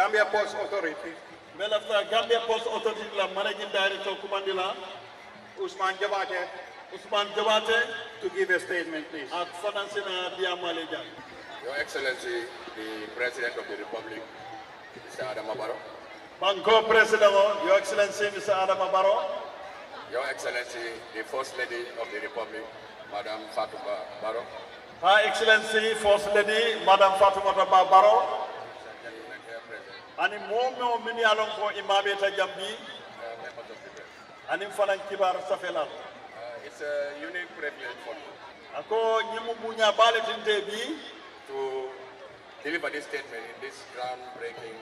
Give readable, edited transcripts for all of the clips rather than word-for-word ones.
Gambia Post Authority. Melafta Gambia Post Authority la managing director Kumandila Usman Jabate. Usman Jabate To give a statement, please. at Fanansina Diamaleja. Your Excellency, the President of the Republic, Mr. Adama Barrow. Banco President, Your Excellency Mr. Adama Barrow. Your Excellency, the First Lady of the Republic, Madam Fatuma Barrow. Her Excellency First Lady Madam Fatoumata Barrow. Ani momo mini alon ko imabeta jambi Members of the press. ani fanan kibar safela. It's a unique privilege for me Ako nyimu bunya baletinte bi to deliver this statement in this groundbreaking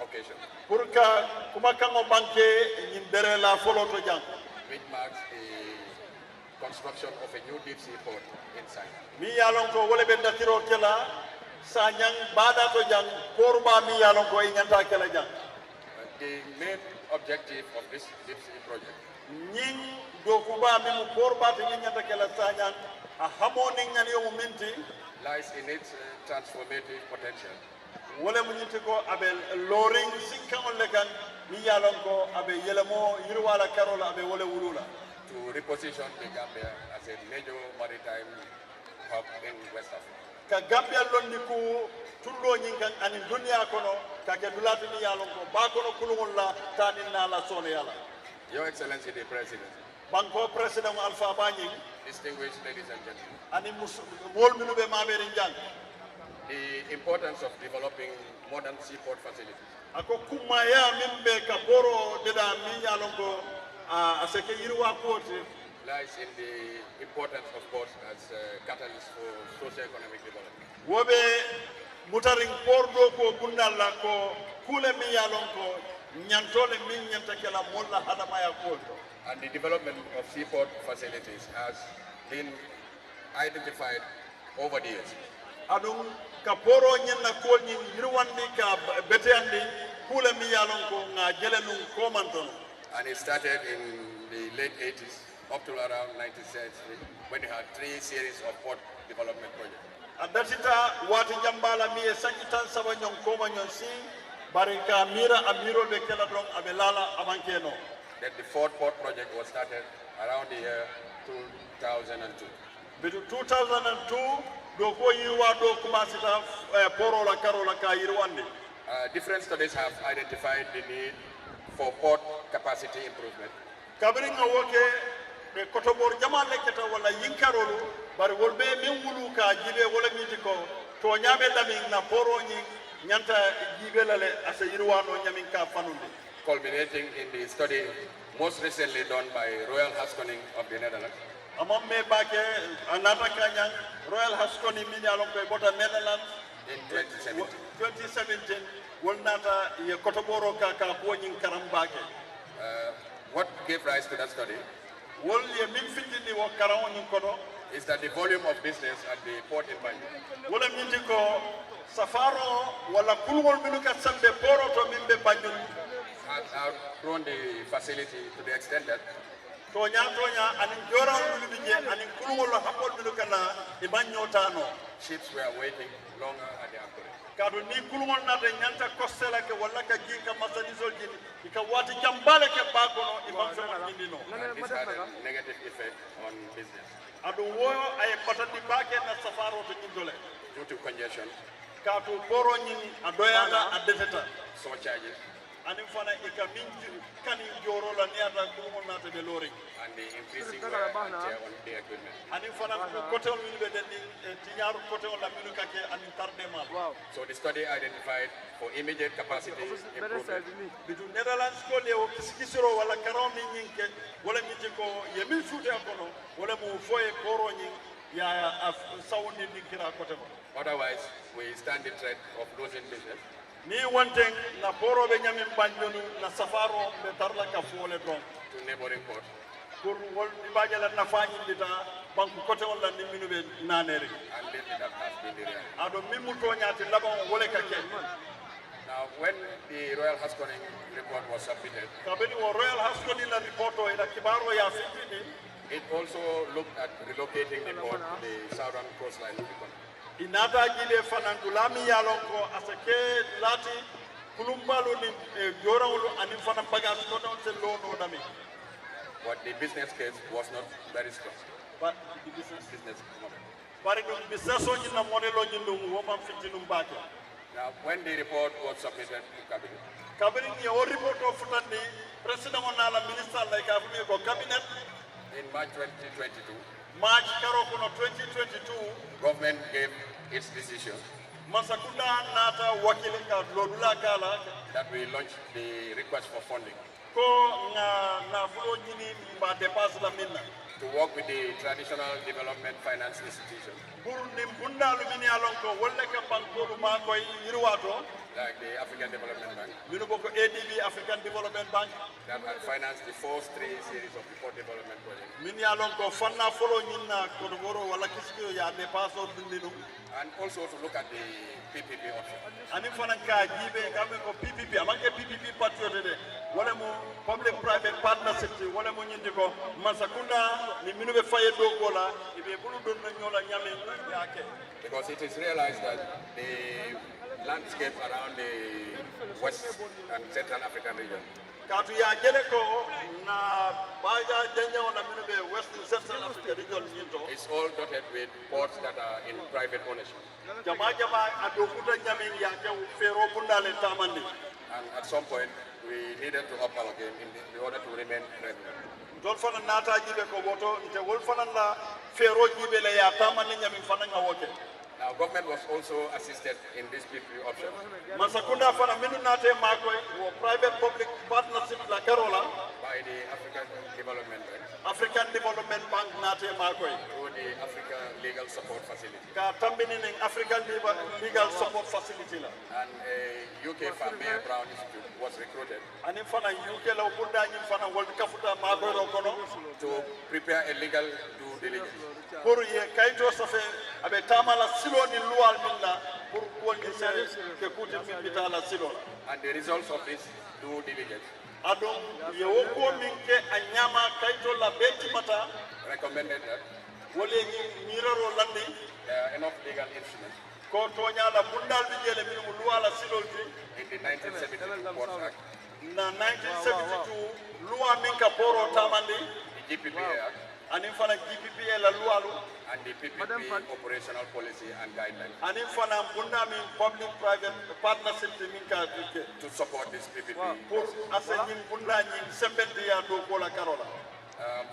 occasion, purka kuma kango banke nyimbere la folo to jang. which marks the construction of a new deep sea port in Sanyang. Mi yalon ko wole be datiro kela Sanyang bada to jang korba mi yalon ko nyanta kela jang. The main objective of this deep sea project Nying do kuba mi mu korba to nyanta kela Sanyang a hamoni nyani yo minti lies in its transformative potential wole mu nyiti ko abe loring sinkangol lekan mi yalon ko abe yelemo yirwala karola abe wole wulula. to reposition the Gambia as a major maritime hub in West Africa. Ka Gambia londi ku tullo nyin kan ani dunya kono ka ke dulati mi yalon ko ba kono kulungol la tanin na la sone yala. Your Excellency the President, Banko President Alpha Banyi distinguished ladies and gentlemen, ani mol minu be mabere jang the importance of developing modern seaport facilities ako kumaya mimbe ka boro deda mi yalon ko aseke yirwa kote lies in the importance of ports as catalysts for socio-economic development. wobe mutaring pordo ko bundalla ko kule mi yalon ko nyantole min nyanta kala molla hadama ya koto. And the development of seaport facilities has been identified over the years. Adum ka poro nyenna ko nyin yirwandi ka beteandi kule mi yalon ko nga jelenu ko manton. And it started in the late 80s up to around 19th century when we had 3 series of port development projects. Adatita wati jambala mi sankitan saba nyon koma nyon si barika mira amiro be kala dron abelala amankeno. Then the 4th port project was started around the year 2002. Bitu 2002 do ko yiwa do kumasita poro la karola ka yirwandi. Different studies have identified the need for port capacity improvement. Kabiri nga woke be kotobor jama leketa wala yinkarolu bari wolbe min wulu ka jibe wala miti ko to nyame lamin na poro nyi nyanta jibe lale asa yirwano nyamin ka fanundi. Culminating in the study most recently done by Royal Haskoning of the Netherlands. Amam me bake anata kanyang Royal Haskoning min yalon ko bota Netherlands In 2017. 2017 wol nata ye kotoboro ka ko nyin karam bake. What gave rise to that study Wol ye min findini wo karam nyin kono is that the volume of business at the port in Banjul wala miti ko safaro wala kulwol minu ka sambe poro to min be Banjul had outgrown the facility to the extent that tonya anin joran minu bije anin kulwol hakol minu kana e banyotano ships were waiting longer at the anchorage. kadu ni kulwol na de nyanta kostela ke wala ka jika masanisol jini ika wati jambale ke bakono e banso mandino And this had a negative effect on business adu wo ay patandi bake na safaro to indole due to congestion, kadu poro nyini adoyana adeteta surcharges, anin fana ika minji kani joro la niata kulwol na te be lori and the increasing wear and tear on the equipment. anin fana ko kote on min be dendi tiñaru kote on la minu kake anin tarde ma So the study identified for immediate capacity improvement bitu Netherlands ko le o kisikisiro wala karon min nyinke wala miti ko ye min suute akono wala mu foye koro nyin ya sawni dikira kote ko. Otherwise, we stand in threat of losing business Ni wonten na poro be nyamin banjonu na safaro be tarla ka fole don to neighboring ports pour wol ibaje la nafañi dita banku kote on la ni minu be naneri and lately that has been the reality. ado mimu to nyaati labon wole ka ke. Now, when the Royal Haskoning report was submitted, Kabini wo Royal Haskoning la reporto ila kibaro ya fitini it also looked at relocating the port to the southern coastline of the country. inata jile fanandulami yalon ko asake lati kulumbalu ni jorawlu ani fana bagage no don se lono dami. But the business case was not very strong. But the business Model. bari dum business on na modelo jindum wo man fitinum baake. Now, when the report was submitted to cabinet, Cabinet ni o report of futandi president on ala minister like afumi ko cabinet in March 2022, March karo kono 2022 government gave its decision Masakunda nata wakili ka lodula kala that we launched the request for funding ko na fulo nyini ba dépasse la minna to work with the traditional development finance institutions pour nim bundalu mini alon ko wolle ka banko ma koy yirwato like the African Development Bank minu boko ADB African Development Bank that had financed the first three series of the port development projects. mini alon ko fanna folo nyinna ko boro wala kisko ya dépasse o dindinu And also to look at the PPP option. ani fana ka jibe kambe ko PPP amanke PPP patriote de wala mo public private partnership wala mo nyindi ko Masakunda ni minu be faye do gola ibe bulu don na nyola nyame yake Because it is realized that the landscape around the West and Central African region katu ya jele ko na baja denya wala minu be West and Central Africa region nyinto is all dotted with ports that are in private ownership. jama ado kuta nyame yake fero bundale tamandi And at some point, we needed to up our game in order to remain relevant. don fana nata jibe ko woto nte wol fana la fero jibe le ya tamandi nyame fana ngawoke Now, government was also assisted in this PPP option Masakunda fana minu nate makoy wo private public partnership la karola by the African Development Bank African Development Bank nate makoy through the Africa Legal Support Facility. ka tambini ning African Legal Support Facility la And a UK firm, Mayor Brown Institute, was recruited ani fana UK la bunda ni fana wol kafuta makoy ro kono to prepare a legal due diligence pour ye kayto safe abe tamala silo ni luwal minna pour ko ni se ke kuti mi bitala silo and the results of this due diligence adon ye wo ko min ke anyama kayto la beti mata recommended that wole ni miraro landi there are enough legal instruments ko tonya la bundal bi jele min luwala silo ti in the 1972 Ports Act, na 1972 luwa min ka poro tamandi the GPPA Act, ani fana GPPA la luwalu and the PPP operational policy and guidelines ani fana bunda min public private partnership ti min ka ke to support this PPP. pour asanyin bunda ni sembenti ya do ko la karola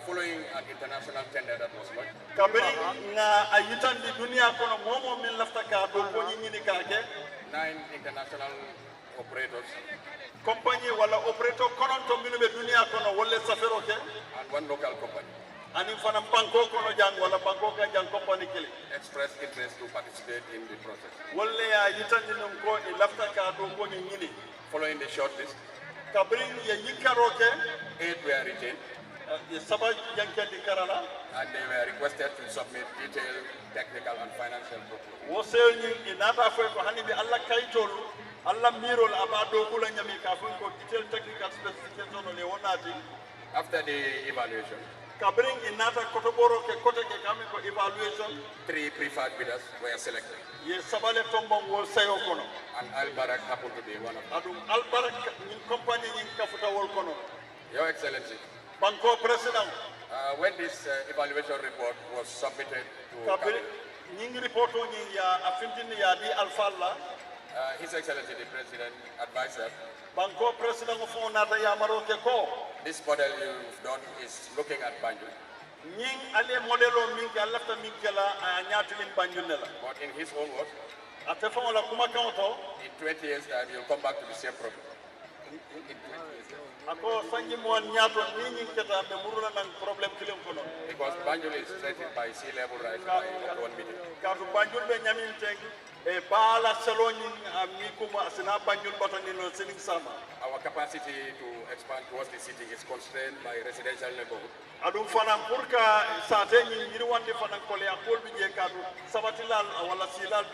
Following an international tender that was launched, kabiri nga ayitan di dunia kono momo min lafta ka do ko ni ka ke 9 international operators compagnie wala operator kono to min be dunia kono wolle safero ke and 1 local company ani fana banko kono jang wala banko ka jang company kele expressed interest to participate in the process. wolle ya yitan di non ko e lafta ka do ko ni Following the shortlist, kabiri ye yikaro ke 8 were retained ye saba jankandi karala and they were requested to submit detailed technical and financial proposals. wo sewni inata fo ko hani bi alla kaytol alla mirol abado kula nyami ka fo ko detail technical specification le wonati After the evaluation, kabring inata koto boro ke kote ke kami ko evaluation 3 preferred bidders were selected ye sabale tombong wo sayo kono and Al Barak happened to be one of them. adum albarak ni company ni kafuta wol kono Your Excellency, banko president when this evaluation report was submitted to kabring cabinet, ni report ni ya afintini ya di alfalla His Excellency the President advised that banko president fo nata ya maroke ko this model you've done is looking at Banjul, ñing ale modelo min ka lafta min kala a ñaatu in banjunela but in his own words, ate fa wala kuma kanto in 20 years time you'll come back to the same problem. In 20 years time. ako sanji mo ñaato ni ñing keta be muruna nan problème kilim kono Because Banjul is threatened by sea level rise by up to 1 meter. kaatu banjul be ñamin tek e bala saloni mi kuma asina banjul batani no sening sama Our capacity to expand towards the city is constrained by residential neighborhood. adum fana pour ka sate ñi yiri wande fana ko le akol bi je kaatu sabatilal wala silal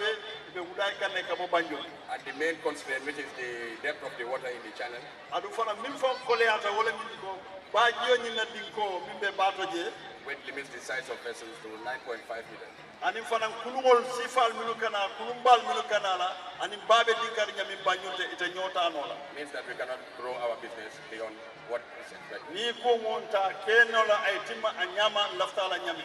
be wuday kanne ka bo banjul And the main constraint, which is the depth of the water in the channel, adu fana min fam ko le ata wala min ko ba jiyo ñi na din ko min be bato je which limits the size of vessels to 9.5 meters. Anim fanan kulungol sifal minukana kulumbal minukanala anim babe dinkar nyami banyunte ite nyota nola. Means that we cannot grow our business beyond what is expected. Ni ko monta kenola ay timma anyama laftala nyami.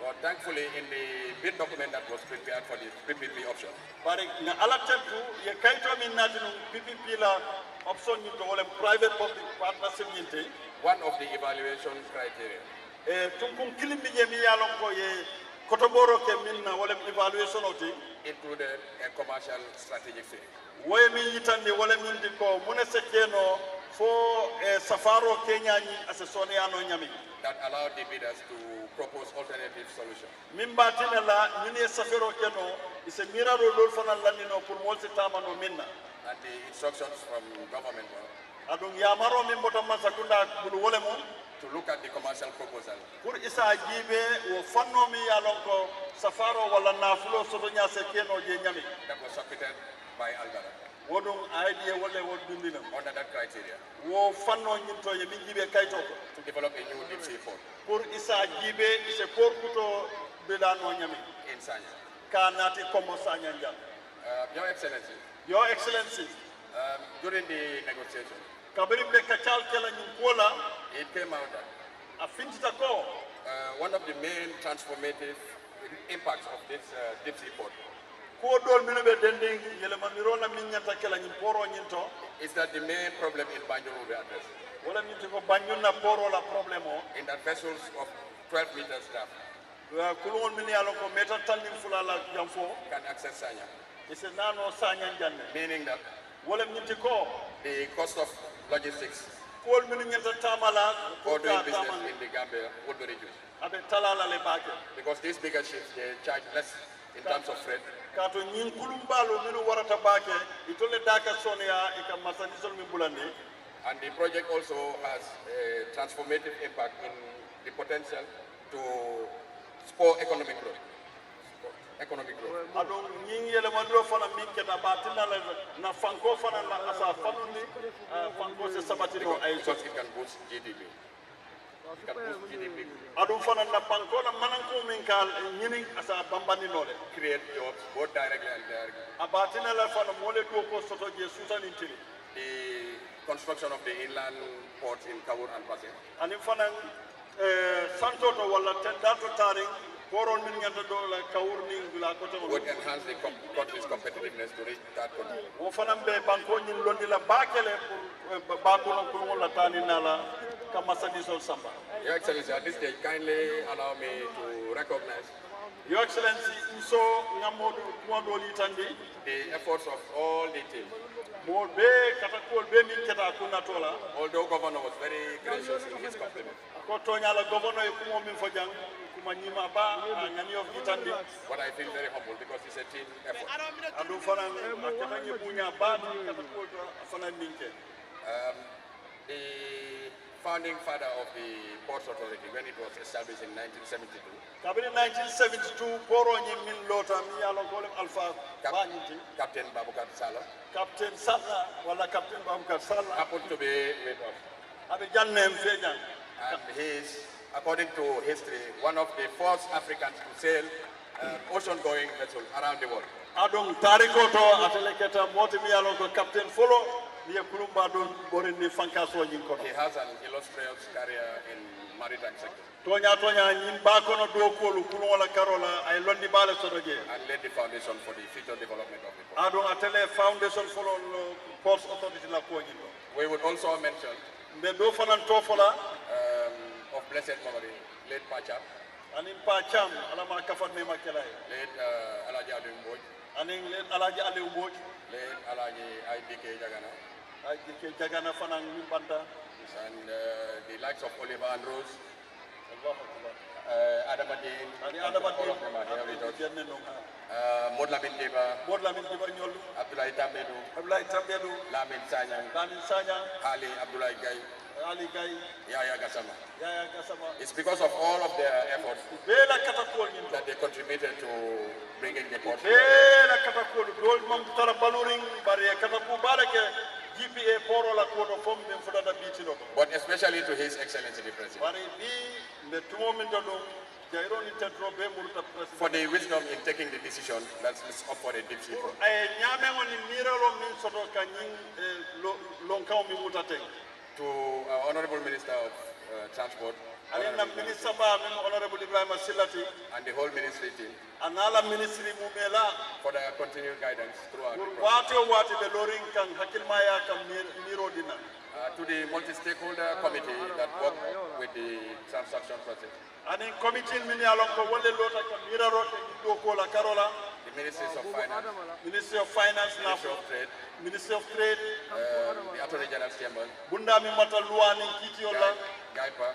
But thankfully, in the bid document that was prepared for the PPP option, Bari na ala tentu ye kayto min natinu PPP la option ni to wala private public partnership nyinte. one of the evaluation criteria Tukum kilimbi je mi yalon ko ye kotoboro ke minna wala evaluation oti included a commercial strategic phase. woy mi yitande wala min di ko munese keno fo safaro kenya ni asesone ano nyami That allowed the bidders to propose alternative solutions. min batina la ñune safaro keno ise miraro lol fanal landino pour mol se tamano minna And the instructions from government were adum yamaro min botam masakunda bulu wala mo to look at the commercial proposal pour isa jibe wo fanno mi yalon ko safaro wala nafulo soto nya se keno je nyami that was submitted by Algara. wodum idea wala wodundina Under that criteria, wo fanno nyinto ye min jibe kayto ko to develop a new deep sea port pour isa jibe ise por kuto bilano nyami in Sanyang. kanati komo Sanyang. Your Excellency, Your Excellency, during the negotiation, kabiri be kachal kala nyukola it came out that afintita ko one of the main transformative impacts of this deep sea port ko dol mino be dending yele maniro la min nyanta kala nyiporo nyinto is that the main problem in Banjul will be addressed. wala nyinti ko banyuna poro la problemo In that vessels of 12 meters depth kulungol min yalo ko meta tanning fulala jamfo can access Sanyang, ise nano Sanyang janne meaning that wala nyinti ko the cost of logistics kol min nyanta tamala for ko doing ka business tamal in the Gambia would be reduced. abe talala le bake Because these bigger ships, they charge less in terms of freight. kato nyin kulumbalo minu warata bake itole daka sonia ika masanisol min bulande And the project also has a transformative impact in the potential to spur economic growth. adon nyin yele mandro fana min keta batina la na fanko fana na asa fanundi fanko se sabatino ay so Because it can boost GDP. It can boost GDP, adon fana na fanko na mananko min kal nyini asa bambani nole create jobs both directly and indirectly. abatina la fana mole do ko soto je susani tili The construction of the inland ports in Kawur and Pasir ani fana santo to wala tendato taring koron min ngata do la kawurni dula ko to would enhance the country's competitiveness to reach that country. wo fana be banko nyin londi la bakele pour bakono pour wala tani nala kama sadiso samba. Your Excellency, at this stage, kindly allow me to recognize Your Excellency, so ngamodu modo litandi the efforts of all the team. mo be katakol be min keta kuna tola Although Governor was very gracious in his compliment, ko tonya la governor ko mo min fo jang kuma nyima ba ngani of litandi but I feel very humble because it's a team effort. adu fana akata nyibunya ba katakol fana minke The founding father of the Ports Authority, when it was established in 1972, kabini 1972 poro nyi min lota mi yalo ko alpha ba nyinti Captain Babukar Sala captain Salla wala captain Babukar Salla happened to be with us. abe jannem fe jang And he is, according to history, one of the first Africans to sail ocean-going vessels around the world. adon tariko to atele keta moti mi yalo ko captain folo mi kulumba don borini fankaso nyin ko He has an illustrious career in maritime sector tonya nyim ba kono do ko lu kulo wala karola ay londi bale sodoje and laid the foundation for the future development of the port. adon atele foundation folo ports authority la ko nyin We would also mention be do fanan to fola of blessed memory, late Pacha, anin pa cham ala ma kafan me makelay late Alaji Ali Mboj, anin len alaji ali mboj late Alaji IDK Jagana, ay ke jagana fanan min banta and the likes of Oliver and Rose, Allahu akbar Adamadin, ani ada all of them are here with us. jenne no Modla bin Deba, bodla min diba nyollu Abdoulaye Tambedu, Abdoulaye Tambedu Lamin Sanyang, Lamin Sanyang Ali Abdoulaye Gay, Ali Gay Yaya Gassama. Yaya Gassama It's because of all of their efforts bela katakol nyin that they contributed to bringing the port. bela katakol dol mom tara baluring bari kataku barake GPA poro la ko do fom min fudata bitino ko but especially to His Excellency the President bari bi le tumo min do jairo ni tedro be murta president for the wisdom in taking the decision that's up for a deep sleep. ay nyame woni miralo min soto kanyin lonkaw mi mutate To our Honorable Minister of Transport alena minister ba min honorable Ibrahim Silati and the whole ministry team anala ministry mumela for their continued guidance throughout the process. wati wati be lorin kan hakilmaya kan miro dina To the multi-stakeholder committee that worked with the transaction process, ani committee min yalon ko wolle lota kan miraro ke do ko la karola the Ministries of Finance, Ministry of Finance na Ministry of Trade, Ministry of Trade the Attorney General's Chamber, bunda mi mata luwani kitiola GAIPA,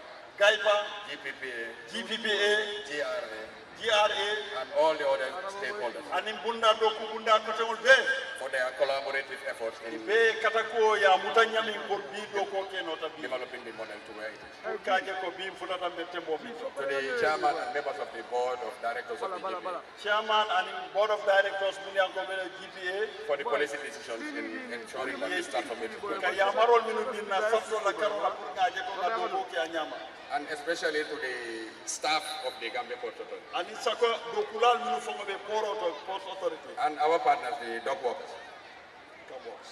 gaipa GPPA, GPPA GRA, GRA and all the other stakeholders ani bunda do ku bunda ko tewol be for their collaborative efforts in be katako ya mutanyami ko bi do ko ke nota bi developing the model to where it is. ko kaje ko bi fulata mette mo bi To the chairman and members of the board of directors of the GPA chairman and board of directors min yanko be GPA for the policy decisions in ensuring that this transformation will ka ya marol minu dinna satto la karola pour ngaje ko do ko ke anyama and especially to the staff of the Gambia Port Authority ani sako do kulal minu fongo be port authority and our partners, the dock workers.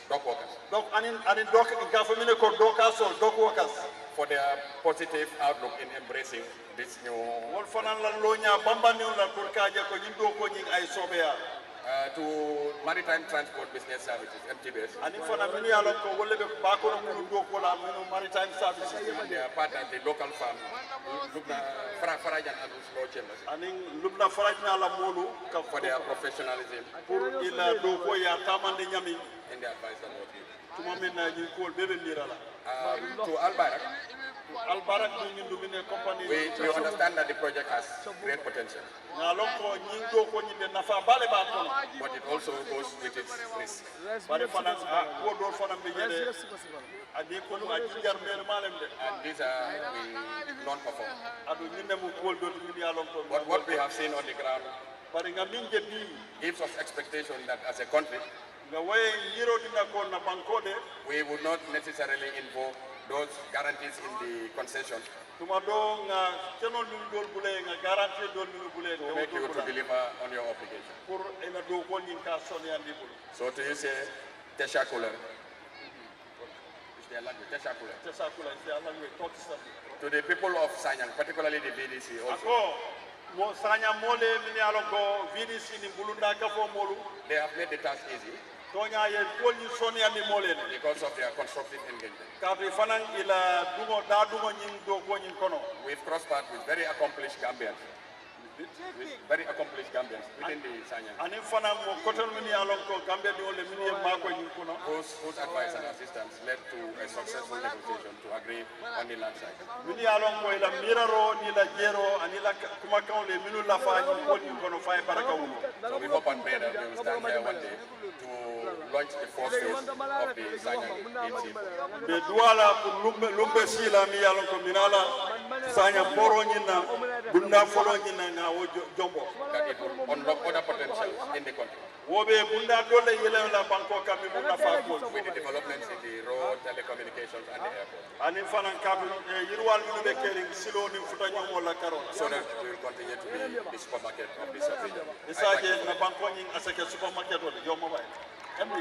Dock workers, donc ani dok ga famine ko doka so dok workers for their positive outlook in embracing this new. wol fanan la lonya bamba new la pour kaje ko nyindo ko nyi ay sobeya To Maritime Transport Business Services, MTBS, ani fana minu yalon ko wolle be ba ko no do ko la minu maritime services and their partners, the local firm, Lubna Farajan and Uslo Chambers, ani lubna farajna la molu ka for their professionalism pour ila do ko ya tamande nyami in the advice and what we do. tuma min na nyi ko bebe mirala To Albarak, albarak ni ndu mine company we understand that the project has great potential, na lon ko nyi do ko nyi be nafa bale ba kono but it also goes with its risk. bare fana ko do fana be yede adi ko no aji jar mer malem de And these are the non-performing. adu nyinde mu ko do min yalon ko But what we have seen on the ground bare nga min je bi gives us expectation that as a country, nga waye yiro dina ko na bankode we would not necessarily invoke those guarantees in the concession tuma do nga keno lu dol bule nga garantie dol lu bule to make you to deliver on your obligation. pour ina do ko nyin ka soni andi bulu So to you say, Teshakular, is their language, Teshakular. tesa kula ci Allah we tok sa To the people of Sanyang, particularly the VDC also, ako mo sanya mole min yalon ko VDC ni bulunda ka fo molu they have made the task easy tonya ye ko ni soni andi mole ne because of their constructive engagement. ka bi fanan ila dugo da dugo nyin do ko nyin kono We've crossed paths with very accomplished Gambians, within the Sanyang, ani fanan mo koton min yalon ko gambe di wole min ye mako nyin kono whose advice and assistance led to a successful negotiation to agree on the land site. min yalon ko ila miraro ni la jero ani la kuma kawle minu la fa nyin ko nyin kono fa baraka wulo So we hope and pray that we will stand here one day to launch the first phase of the Sanyang DMC. be duwala pour lumbe sila mi yalon ko minala sanya boro nyina bunda folo nyina nga wo jombo That it will unlock other potentials in the country wobe bunda dole yele la banko kam mi bunda fa ko with the developments in the road, telecommunications, and the airport, ani fanan kabu yirwal mi be keri silo ni futa nyomo la karo so that we will continue to be the supermarket of this region. isaje na banko nyin asake supermarket wala yomo bay embi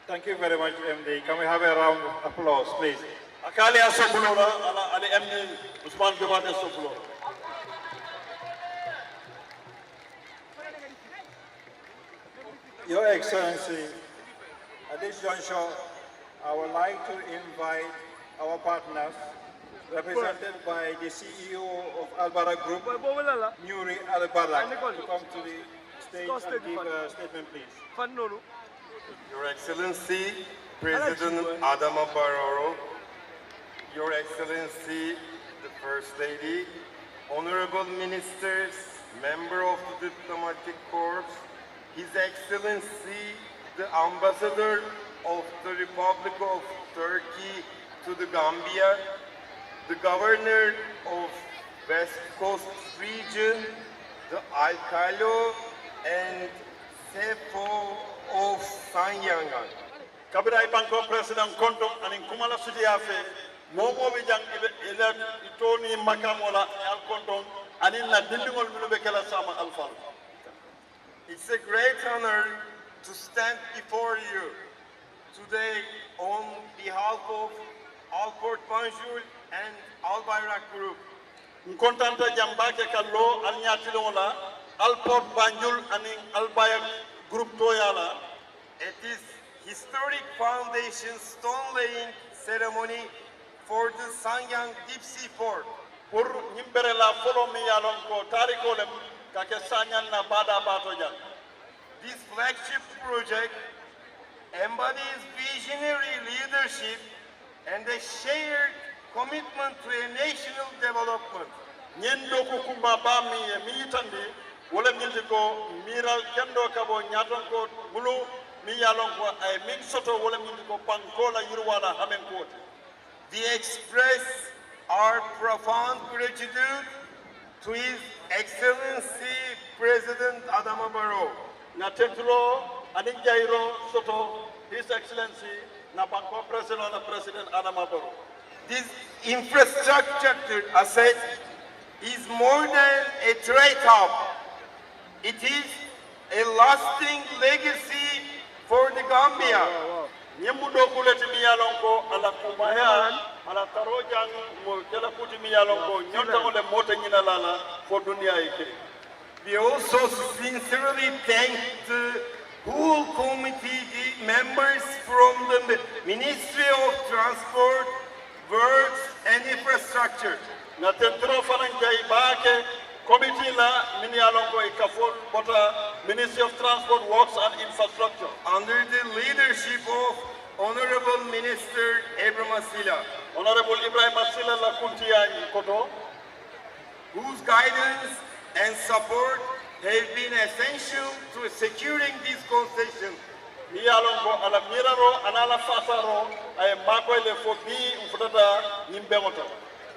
Thank you very much, MD. Can we have a round of applause, please? akali asobulo la ala ali emni Usman Jomate asobulo Your Excellency, at this juncture, I would like to invite our partners, represented by the CEO of Albara Group, Nuri Albara, to come to the stage and give a statement, please. Your Excellency, President Adama Barrow, Your Excellency, the First Lady, Honorable Ministers, Member of the Diplomatic Corps, His Excellency, the Ambassador of the Republic of Turkey to the Gambia, the Governor of West Coast Region, the Alcalo and CFO of Sanyang. Kabira Banko President Konto and in Kumala City Afe, Momo Vijang Tony Makamola Al Konton, and in La Dindumol Mulubekela Sama Alpha. It's a great honor to stand before you today on behalf of Alport Banjul and Albayrak Group. Nkontanta Jambake Kallo, Alnyatilola, Alport Banjul and Albayrak Group Toyala. It is historic foundation stone laying ceremony for the Sanyang Deep Sea Port. Pour Nimberela follow me along ko Tarikolem, Kake Sanyang na Bada Batojan. This flagship project embodies visionary leadership and a shared commitment to a national development. Nyendo kukumba bami e militandi wala ko miral kendo kabo nyaton ko bulu mi yalon ko ay min soto wala ko pankola yurwala hamen ko. We express our profound gratitude to His Excellency President Adama Barrow. Na tetro anin jairo soto His Excellency na banko President Adama Barrow. This infrastructure asset is more than a trade hub. It is a lasting legacy for the Gambia. Nyembudo kuleti miyalon ko ala kumaya ala tarojang mo jela kuti miyalon ko nyonta ngole mote nyina lala for dunia ike. We also sincerely thank the whole committee members from the Ministry of Transport, Works and Infrastructure. Na tentro fanan jay baake committee la minialon ko ikafol bota Ministry of Transport, Works and Infrastructure under the leadership of Honorable Minister Ibrahim Asila. Honorable Ibrahim Asila la kuntiya koto, whose guidance and support have been essential to securing this concession. miyalon ko ala miraro anala fasaro ay makoy le fo bi mfutata nyimbengoto.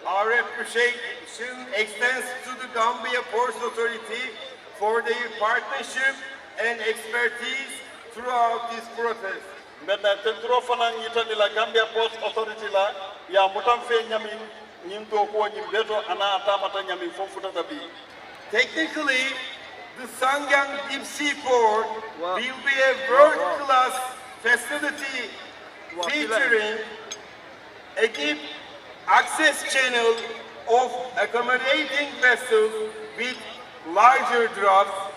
Our appreciation extends to the Gambia Ports Authority for their partnership and expertise throughout this process. Maintenant tentro fanan yitani la Gambia Ports Authority la ya mutam fe nyami nyimdo ko nyimbeto ana atamata nyami fo futata bi. Technically, the Sanyang Deep Sea Port will be a world-class facility featuring a deep access channel of accommodating vessels with larger drafts,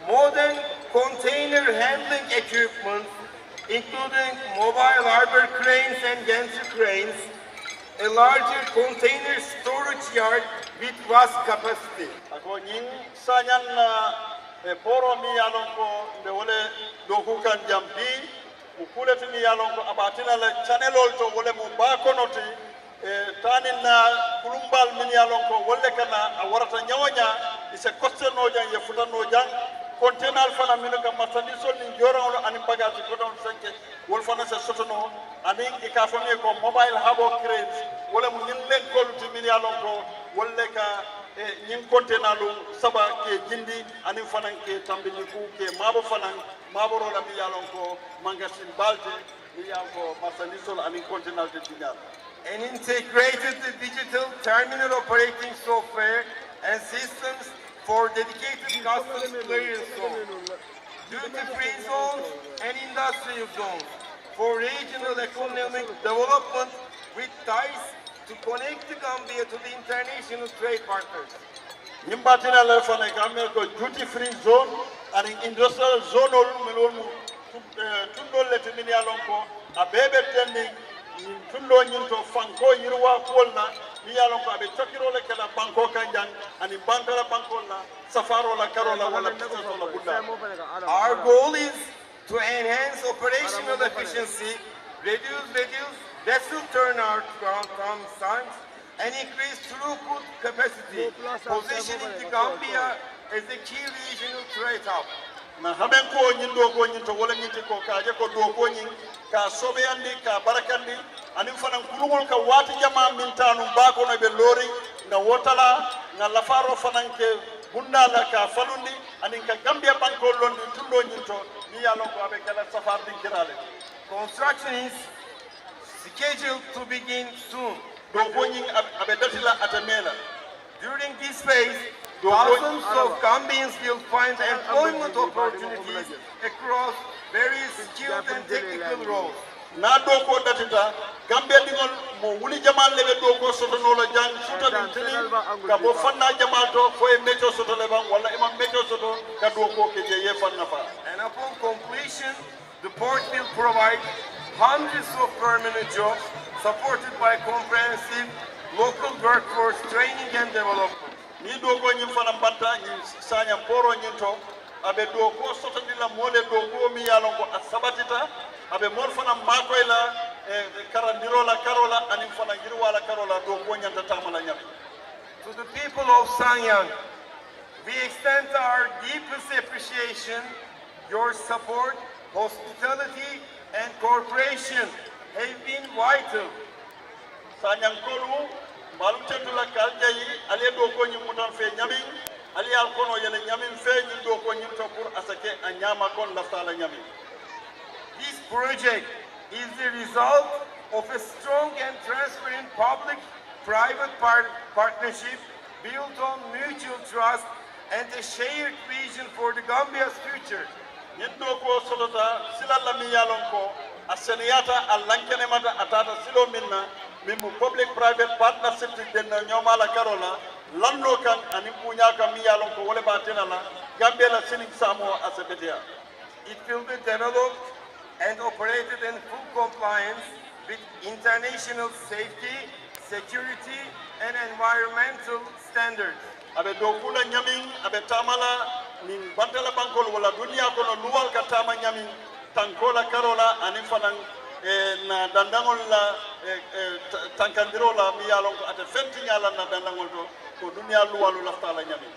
modern container handling equipment, including mobile harbor cranes and gantry cranes, a larger container storage yard with vast capacity. Ako nying sanyan na poro mi yalon ko de wole doku kan jambi ukule mi yalon ko abatina le channelol to wole mu ba konoti tanin na kulumbal min yalon ko wolle kana awarata nyawanya ise koste no jang ye futan no jang container fana min ka matani sol ni jorolo ani bagati ko don sanke wol fana se sotono ani ikafami ko mobile habo cranes wala mu nyin len ko min yalon ko wolle ka ñing container lu saba ke jindi ani fanan ke tambini ku ke mabo fanan mabo rola mi yalon ko magasin balte mi yalon ko masanisol ani container de dinar. An integrated digital terminal operating software and systems for dedicated customs clearance zones, duty-free zones and industrial zones for regional economic development with ties to connect the Gambia to the international trade partners. Nimbatina le fane Gambia ko duty-free zone and industrial zone melonu tundo le timini alonko abebe tending tundo nyinto fanko yirwa kolna mi alonko abe chokiro le kala banko kanjang ani bankara banko la safaro la karola wala piso la bulla. Our goal is to enhance operational efficiency, reduce vessel turnaround times, and increase throughput capacity, positioning the Gambia as a key regional trade hub. Na haben ko nyindo ko nyinto wala nyinti ko kaje ko do ko nyin ka sobe andi ka barakandi ani fanan kulungol ka wati jama min tanu ba ko no be lori na wotala na lafaro fanan ke bunda la ka falundi anin ka Gambia banko londi tundo nyinto ni ya lon ko abe kala safar din kirale. Construction is scheduled to begin soon. Do ko nyin abe datila atamela. During this phase, thousands of Gambians will find employment opportunities across various skilled and technical roles. Na do ko datita Gambia dingol mo wuli jamal lebe do ko soto no la jang suta din tili ka bo fanna jamal to fo e meto soto le bang wala imam meto soto ka do ko ke je ye fanna fa. And upon completion, the port will provide hundreds of permanent jobs supported by comprehensive local workforce training and development. Ni do ko nyim fana banta ni Sanyang poro nyinto abe do ko soto dila mole do ko mi yalon ko asabatita abe mol fana makoyla karandirola karola anin fana girwala karola do ko nyanta tamala nyami. To the people of Sanyang, we extend our deepest appreciation. Your support, hospitality, and cooperation have been vital. Sanyang kolu malum tentula kaljayi ale do ko nyim mutan fe nyami ali al kono yele nyami fe nyim do ko nyim to pour asake anyama kon laftala nyami. This project is the result of a strong and transparent public-private partnership built on mutual trust and a shared vision for the Gambia's future. Nindo ko solota silalla mi yalon ko aseniyata allankene mata atata silo minna mimu public-private partnership den nyoma la karola lanno kan ani punya ka mi yalon ko wole batena la Gambia la sining samo asebetia. It will be developed and operated in full compliance with international safety, security, and environmental standards. Abe dokula nyamin abe tamala nin bantala bankol wala dunia kono luwal ka tama nyamin tankola karola anin fanan na dandangol la tankandiro la mi yalon ko ate fenti nyala na dandangol to ko dunia luwalu laftala nyamin.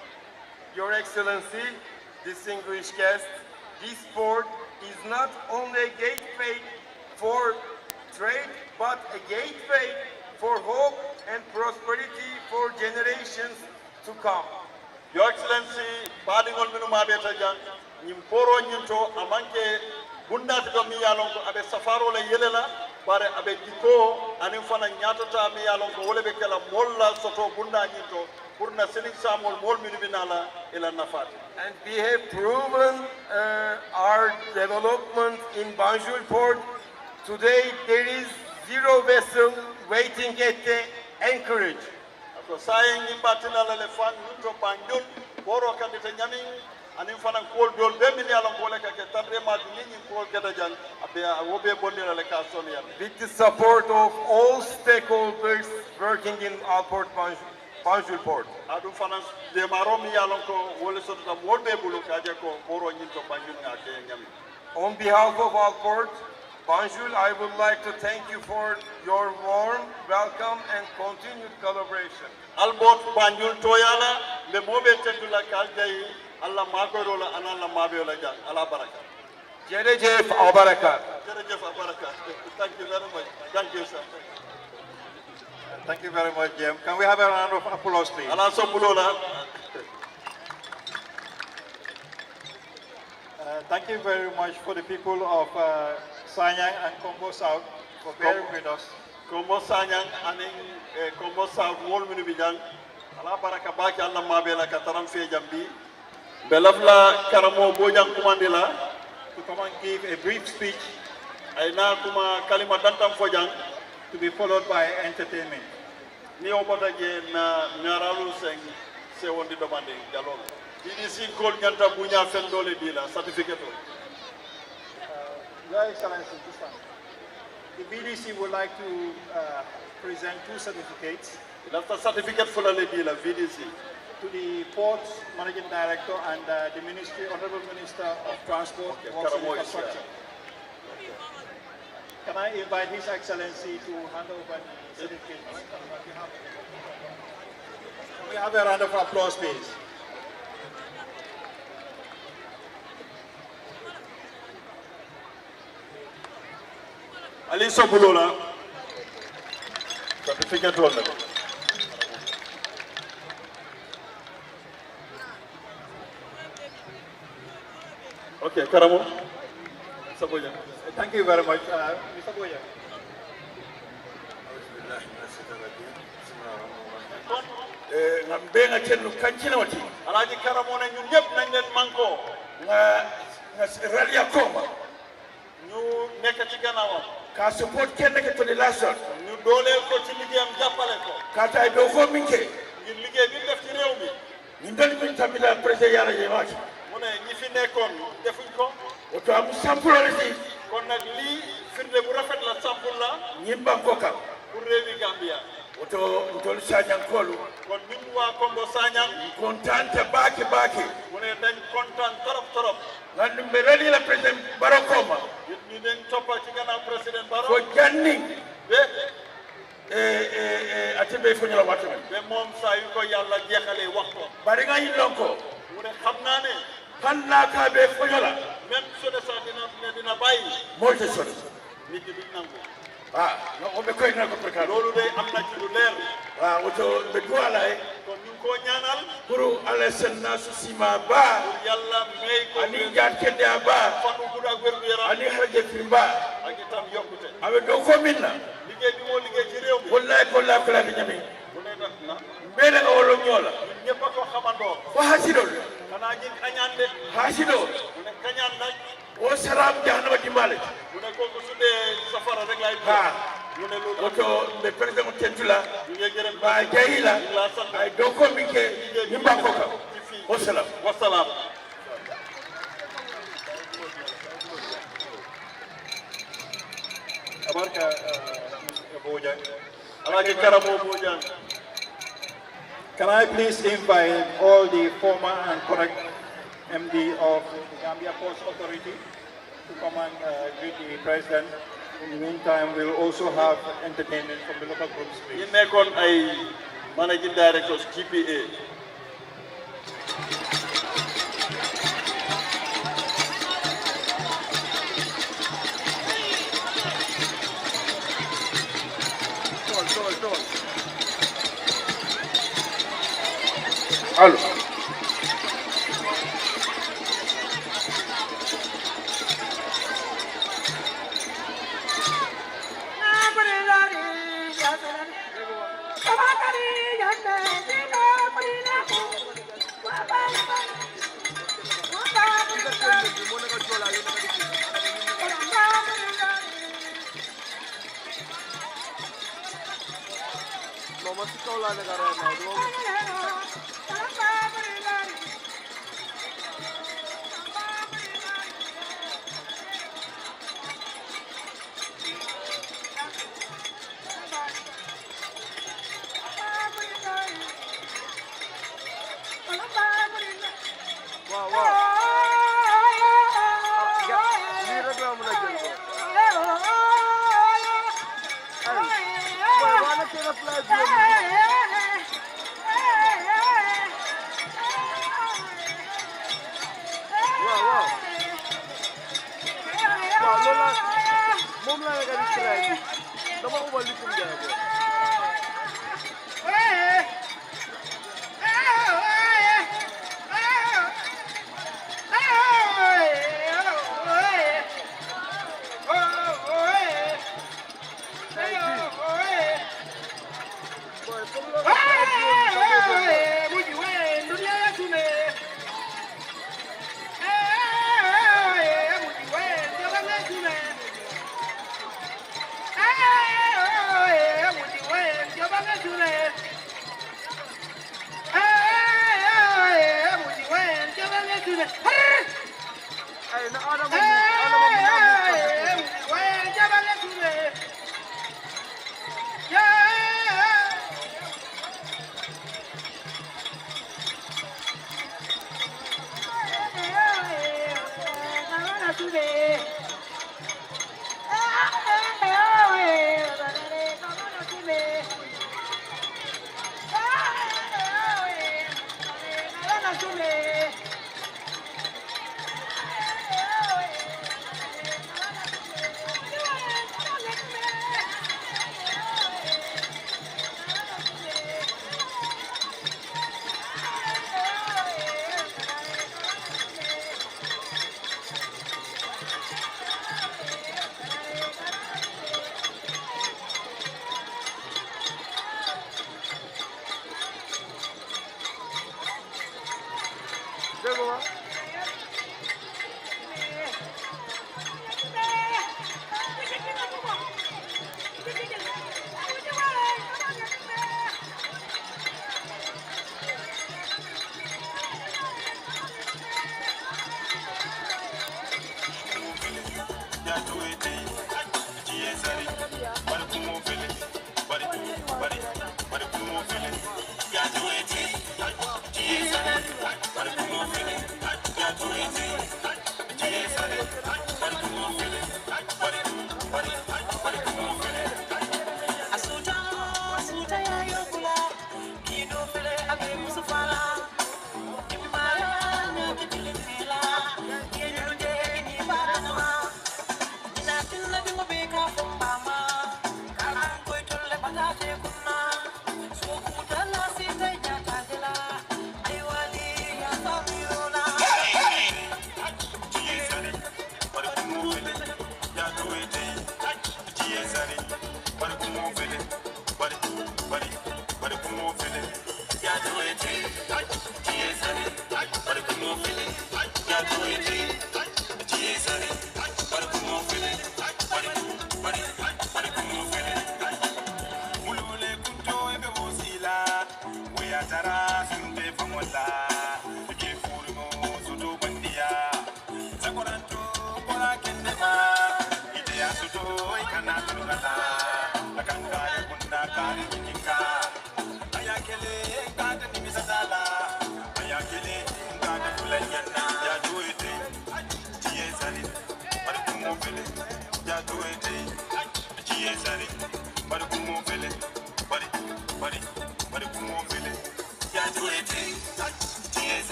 Your Excellency, distinguished guests, this port is not only a gateway for trade, but a gateway for hope and prosperity for generations to come. Your Excellency, badingol minu mabeta jang, nyimporo nyinto amanke bunda to mi yalon ko abe safaro le yelela bare abe diko anin fana nyatata mi yalon ko wole be kala molla soto bunda nyinto purna senin samol mol minu binala ila nafat. And we have proven our development in Banjul port. Today there is zero vessel waiting at the anchorage. So saying imbatina le fan to Banjul poro kandite nyamin anin fana kol dol be min yalon ko le ka ke tadre ma ni ko gada jan abe wobe bondira le ka sonia. With the support of all stakeholders working in our port Banjul port. Adu fana de maromi yalon ko wole sotata molbe bulu kaje ko poro nyinto Banjul ngake nyami. On behalf of our port Banjul, I would like to thank you for your warm welcome and continued collaboration. Albot Banjul toyala le mobe tetula kaljay Allah magorola anala mabiola jang ala baraka. Jerejef Abaraka. Jerejef Abaraka. Thank you very much. Thank you, sir. Thank you very much, Jim. Can we have a round of applause, please? Ala sopulola. Thank you very much for the people of Sanyang and Congo South for bearing with us. Congo Sanyang and Congo South wol minu bijang ala baraka baki Allah mabela kataram fe jambi belafla karamo bojang kumandila To come and give a brief speech aina kuma kalima dantam fojang to be followed by entertainment. ni obota je na nyaralu seng se wondi demande jalol DDC kol nyanta bunya fen dole dila certificate. Your Excellency, this one. The BDC would like to present two certificates Lafta certificate for the dila VDC to the Port Managing Director and the Ministry, Honorable Minister of Transport, Works and Infrastructure. Can I invite His Excellency to hand over the certificates? Can we have a round of applause, please? Ali Sobulola certificate holder. Okay, Karamo. Saboya. Thank you very much, Mr. Boya. Ngambe nga chennu kanchina wati. Alaji Karamo na ñun ñep nañ leen manko nga ralia koma. Ñu nekk ci gannaawam. Ka support kenn ke to la sot. Ñu dooleel ko ci liggéeyam jàppale ko. Ka tay do ko minke. Ngir liggéey bi def ci réew mi. Ñu dal ñu tamila président yara ye waati. Mu ne ñi fi nekkoon defuñ ko. Oto am sample la ci. Kon nag lii firnde bu rafet la sample la. Ñim banko kam. Pour réewi Gambia. Oto ntol Sanyang kolu. Kon ñun waa Kombo Sanyang. Kontaan te baaki. Mu ne dañ kontaan torop. Ngandu mbe rali la président Barrow koma. Ñu dañ toppa ci gannaaw président Barrow. Ko janni. Atibe fo ñala watu. Be moom saa yu ko yàlla jeexalee wax ko. Bari nga yi lonko. Mu ne xam naa ne. Kan naa kaa be fo ñala. Même su ne sax dina bàyyi. Moo ci sori. Nit ñi duñ nangu. No be koy na ko préka. Loolu day am na ci lu leer. Woto be duwala kon ñu ko ñaanal. Pour ala senna su sima ba. Yàlla may ko. Ani jaat kende ba. Fanu gudd ak wér gu yaram. Ani xaraje fi ba. Ak itam yokkute. Awe do ko minna. Liggéey bi moo liggéey ci réew mi. Wallahi ko la bi ñami. Mu ne nag na. Mbele nga wolo ñola. Ñëpp ko xamandoo. Fa hasido. Xanaa ñi kañaan de. Hasido. Mu ne kañaan nag. O salam jahannama dimbale. Mu ne ko su dee safara rek lay. Mu ne loolu. Woto be président tentula. Ñu ngi gërëm ba jahila. Ay do ko minke ñu banko ka. Wa salam. Abarka Bojan. Alaji Karamo Bojan. Can I please invite all the former and current MD of the Gambia Ports Authority to come and greet the President. In the meantime, we'll also have entertainment from the local groups, please. You nekkoon ay managing directors GPA. Allo.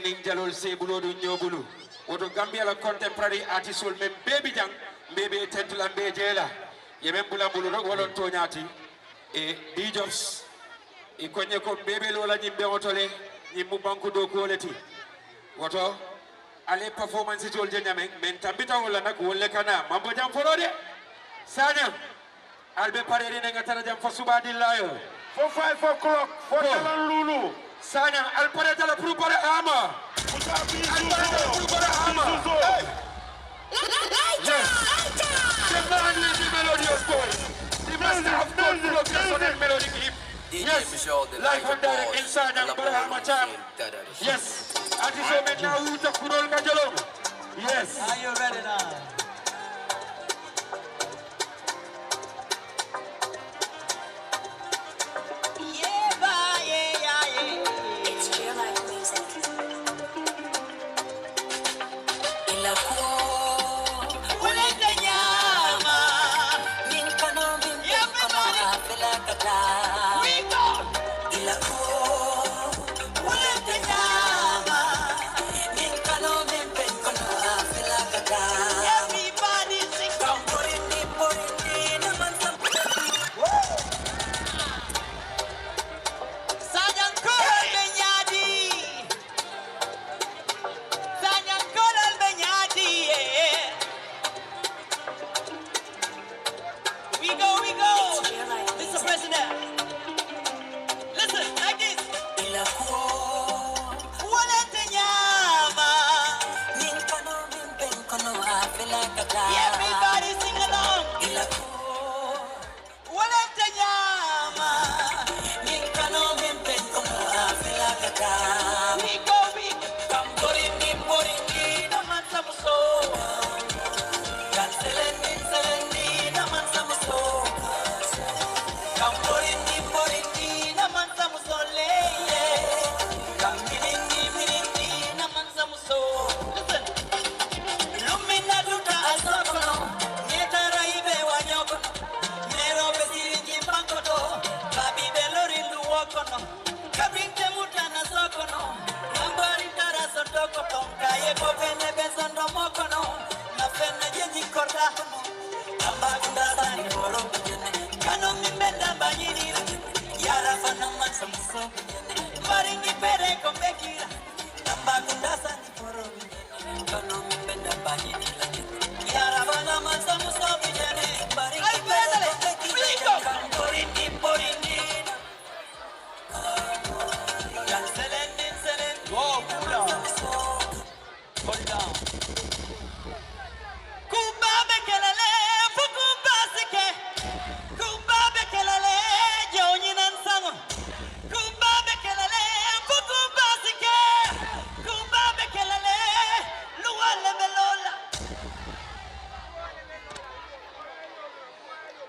ning jalol se bulo du nyobulu woto Gambia la contemporary artist ol mem baby jang bebe tentula be jela ye mem bula bulu rok wolon toñati e di jobs e konye ko bebe lola nyimbe otole nyimbu banku do ko leti woto ale performance tol je nyame men tambita wala nak wolle kana mambo jam forode Sanyang albe parere ne ngatara jam fa subadillahi for 5 o'clock for talan lulu Sanyang al pareta la pour pare ama al pareta la pour pare ama the man with the melodious voice the master of God progress on that melodic hip yes life and direct in Sanyang Barahama Cham yes artiso men na uta kurol ka jalong yes are you ready now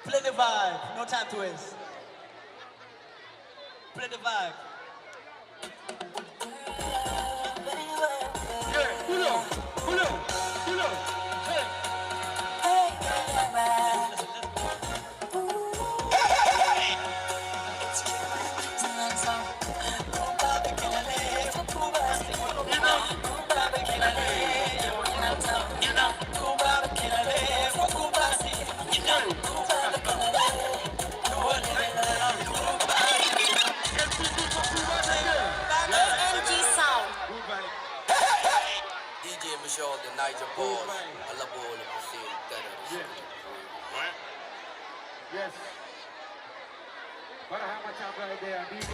Play the vibe, no time to waste. Play the vibe. yeah pull up hey The Niger Boss, I love all of the same yes Barahama Cham right there DJ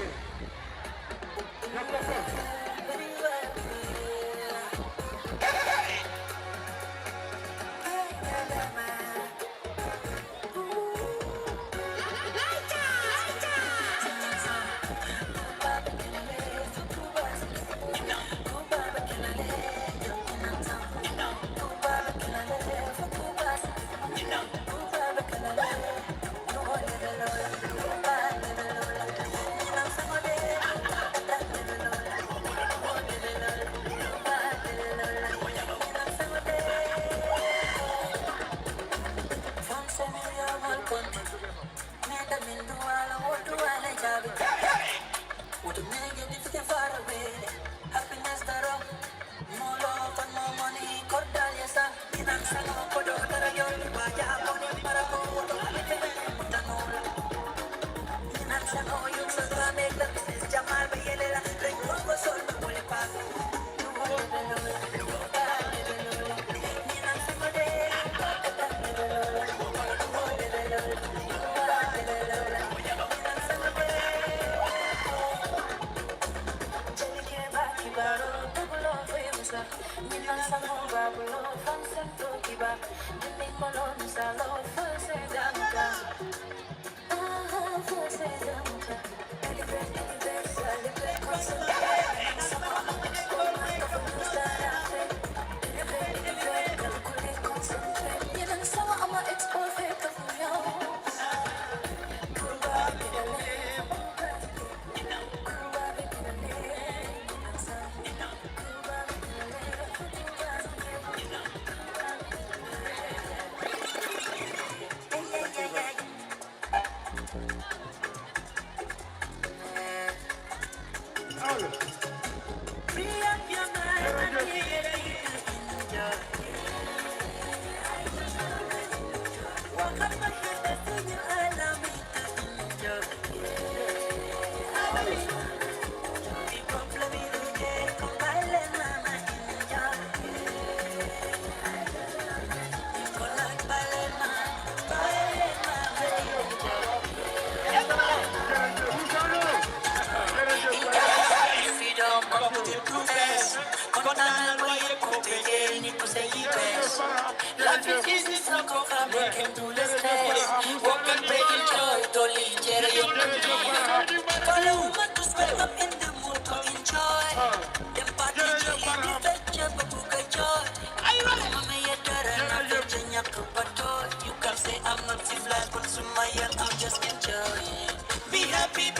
You can say I'm not civilized, but to my end, I'm just enjoying. Be happy,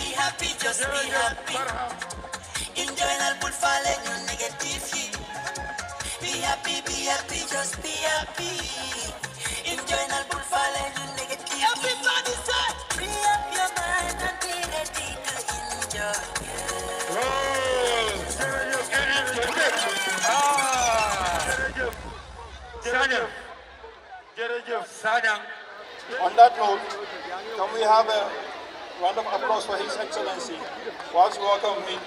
just be happy. Enjoy and put fall in your negative. Be happy, just be happy. Enjoy and put fall in your negative. Everybody say, free up your mind and be ready to enjoy. Sanyang. On that note, can we have a round of applause for His Excellency whilst we welcome him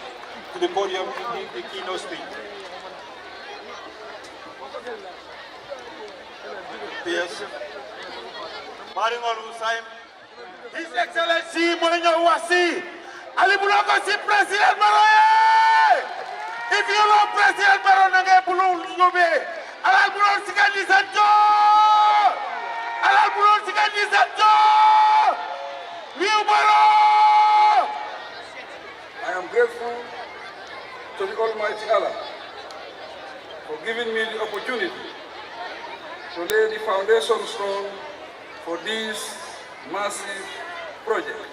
to the podium in the keynote speech. Yes. His Excellency Morinho Wasi, Ali Buloko si President Barrow. If you love President Barrow, nange bulu ngobe. Alal bulon sikandi sanjo. Alal bulon sikandi sanjo. Liu Barrow. I am grateful to the Almighty Allah for giving me the opportunity to lay the foundation stone for this massive project.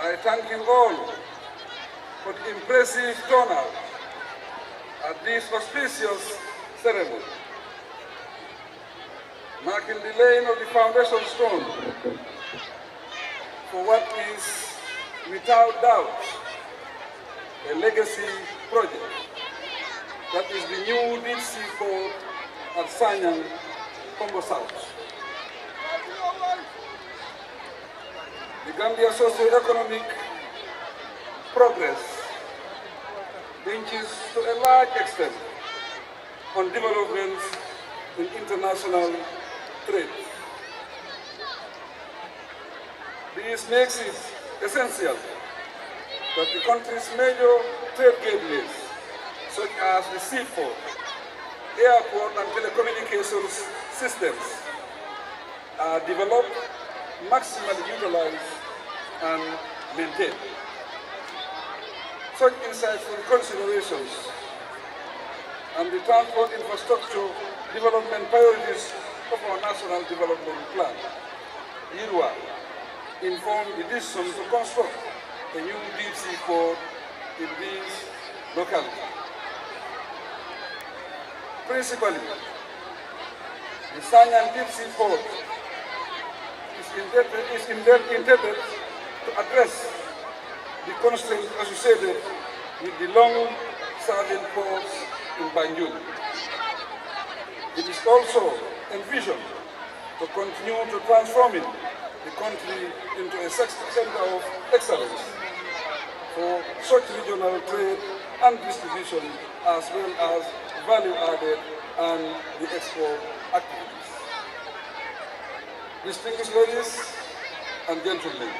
I thank you all for the impressive turnout at this auspicious ceremony, marking the laying of the foundation stone for what is, without doubt, a legacy project. That is the new deep sea port at Sanyang, Congo South. The Gambia socio-economic progress hinges to a large extent on developments in international trade. This makes it essential that the country's major trade gateways, such as the seaport, airport and telecommunications systems, are developed, maximally utilized and maintained. Such insightful considerations and the transport infrastructure development priorities of our National Development Plan, IRWA, inform the decision to construct a new deep sea port in these localities. Principally, the Sanyang deep sea port is intended to address the constraints associated with the long-serving ports in Banjul. It is also envisioned to continue to transforming the country into a center of excellence for such regional trade and distribution, as well as value added and the export activities. Distinguished ladies and gentlemen,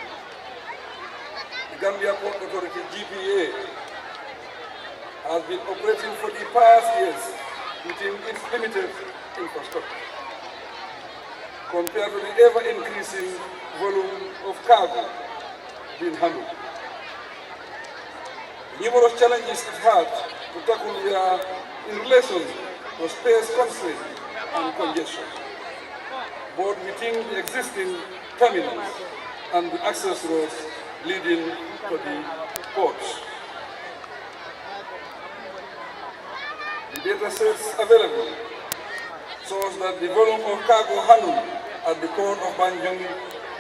the Gambia Port Authority GPA has been operating for the past years within its limited infrastructure. Compared to the ever-increasing volume of cargo being handled, numerous challenges it had to tackle were in relation to space constraints and congestion, both within the existing terminals and the access roads leading to the ports. The data sets available shows that the volume of cargo handled at the port of Banjul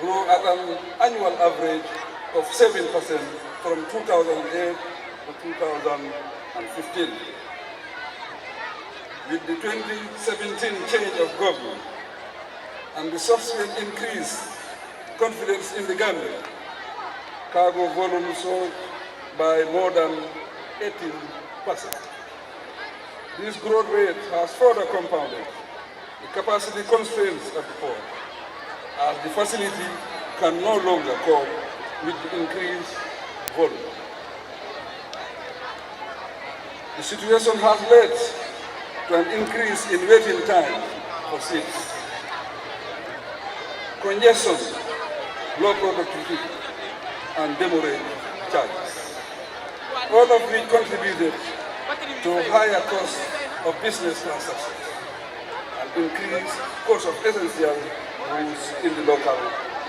grew at an annual average of 7% from 2008 to 2015. With the 2017 change of government and the subsequent increased confidence in the Gambia, cargo volume soared by more than 18%. This growth rate has further compounded the capacity constraints at the port, as the facility can no longer cope with the increased volume. The situation has led to an increase in waiting time for seats, congestion, low productivity, and demurrage charges, all of which contributed to higher cost of business transactions and increased cost of essential goods in the local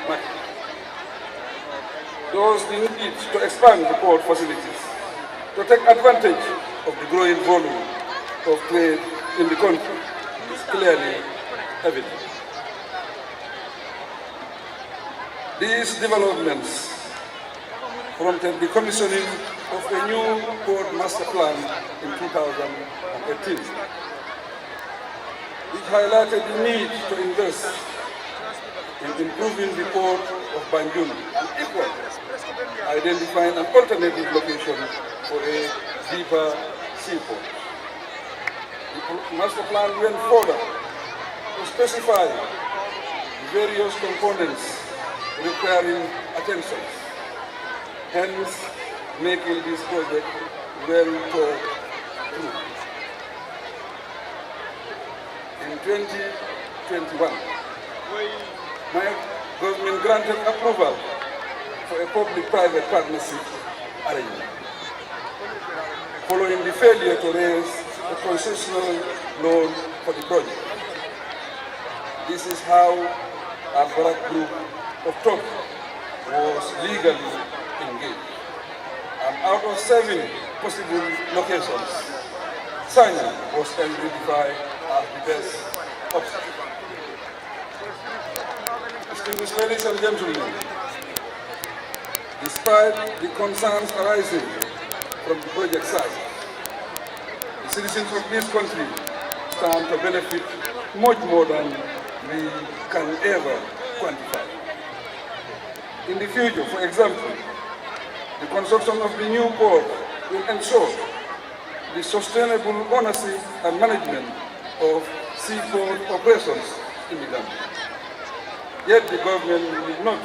market. Thus, the need to expand the port facilities to take advantage of the growing volume of trade in the country is clearly evident. These developments prompted the commissioning of a new port master plan in 2018. It highlighted the need to invest in improving the port of Banjul and equally identifying an alternative location for a deeper seaport. The master plan went further to specify the various components requiring attention, hence making this project well thought through. In 2021, my government granted approval for a public-private partnership arrangement, following the failure to raise a concessional loan for the project. This is how our Barrow group of Tokyo was legally engaged. And out of 7 possible locations, Sanyang was identified as the best option. Distinguished ladies and gentlemen, despite the concerns arising from the project side, the citizens of this country stand to benefit much more than we can ever quantify. In the future, for example, the construction of the new port will ensure the sustainable ownership and management of seaport operations in the Gambia. Yet the government will not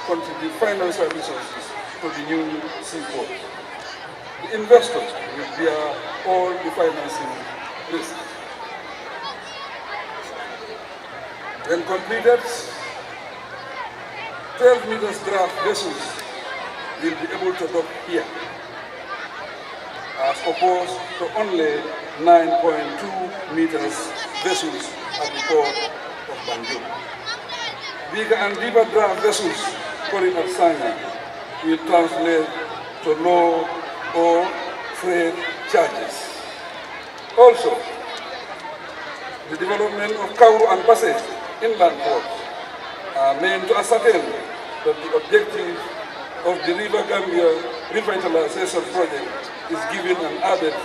contribute financial resources to the new seaport. The investors will bear all the financing risks. When completed, 12 meters draft vessels will be able to dock here, as opposed to only 9.2 meters vessels at the port of Banjul. Bigger and deeper draft vessels calling at Sanyang will translate to low or freight charges. Also, the development of Kauru and Passage inland ports are meant to ascertain that the objective of the River Gambia Revitalization Project is given an added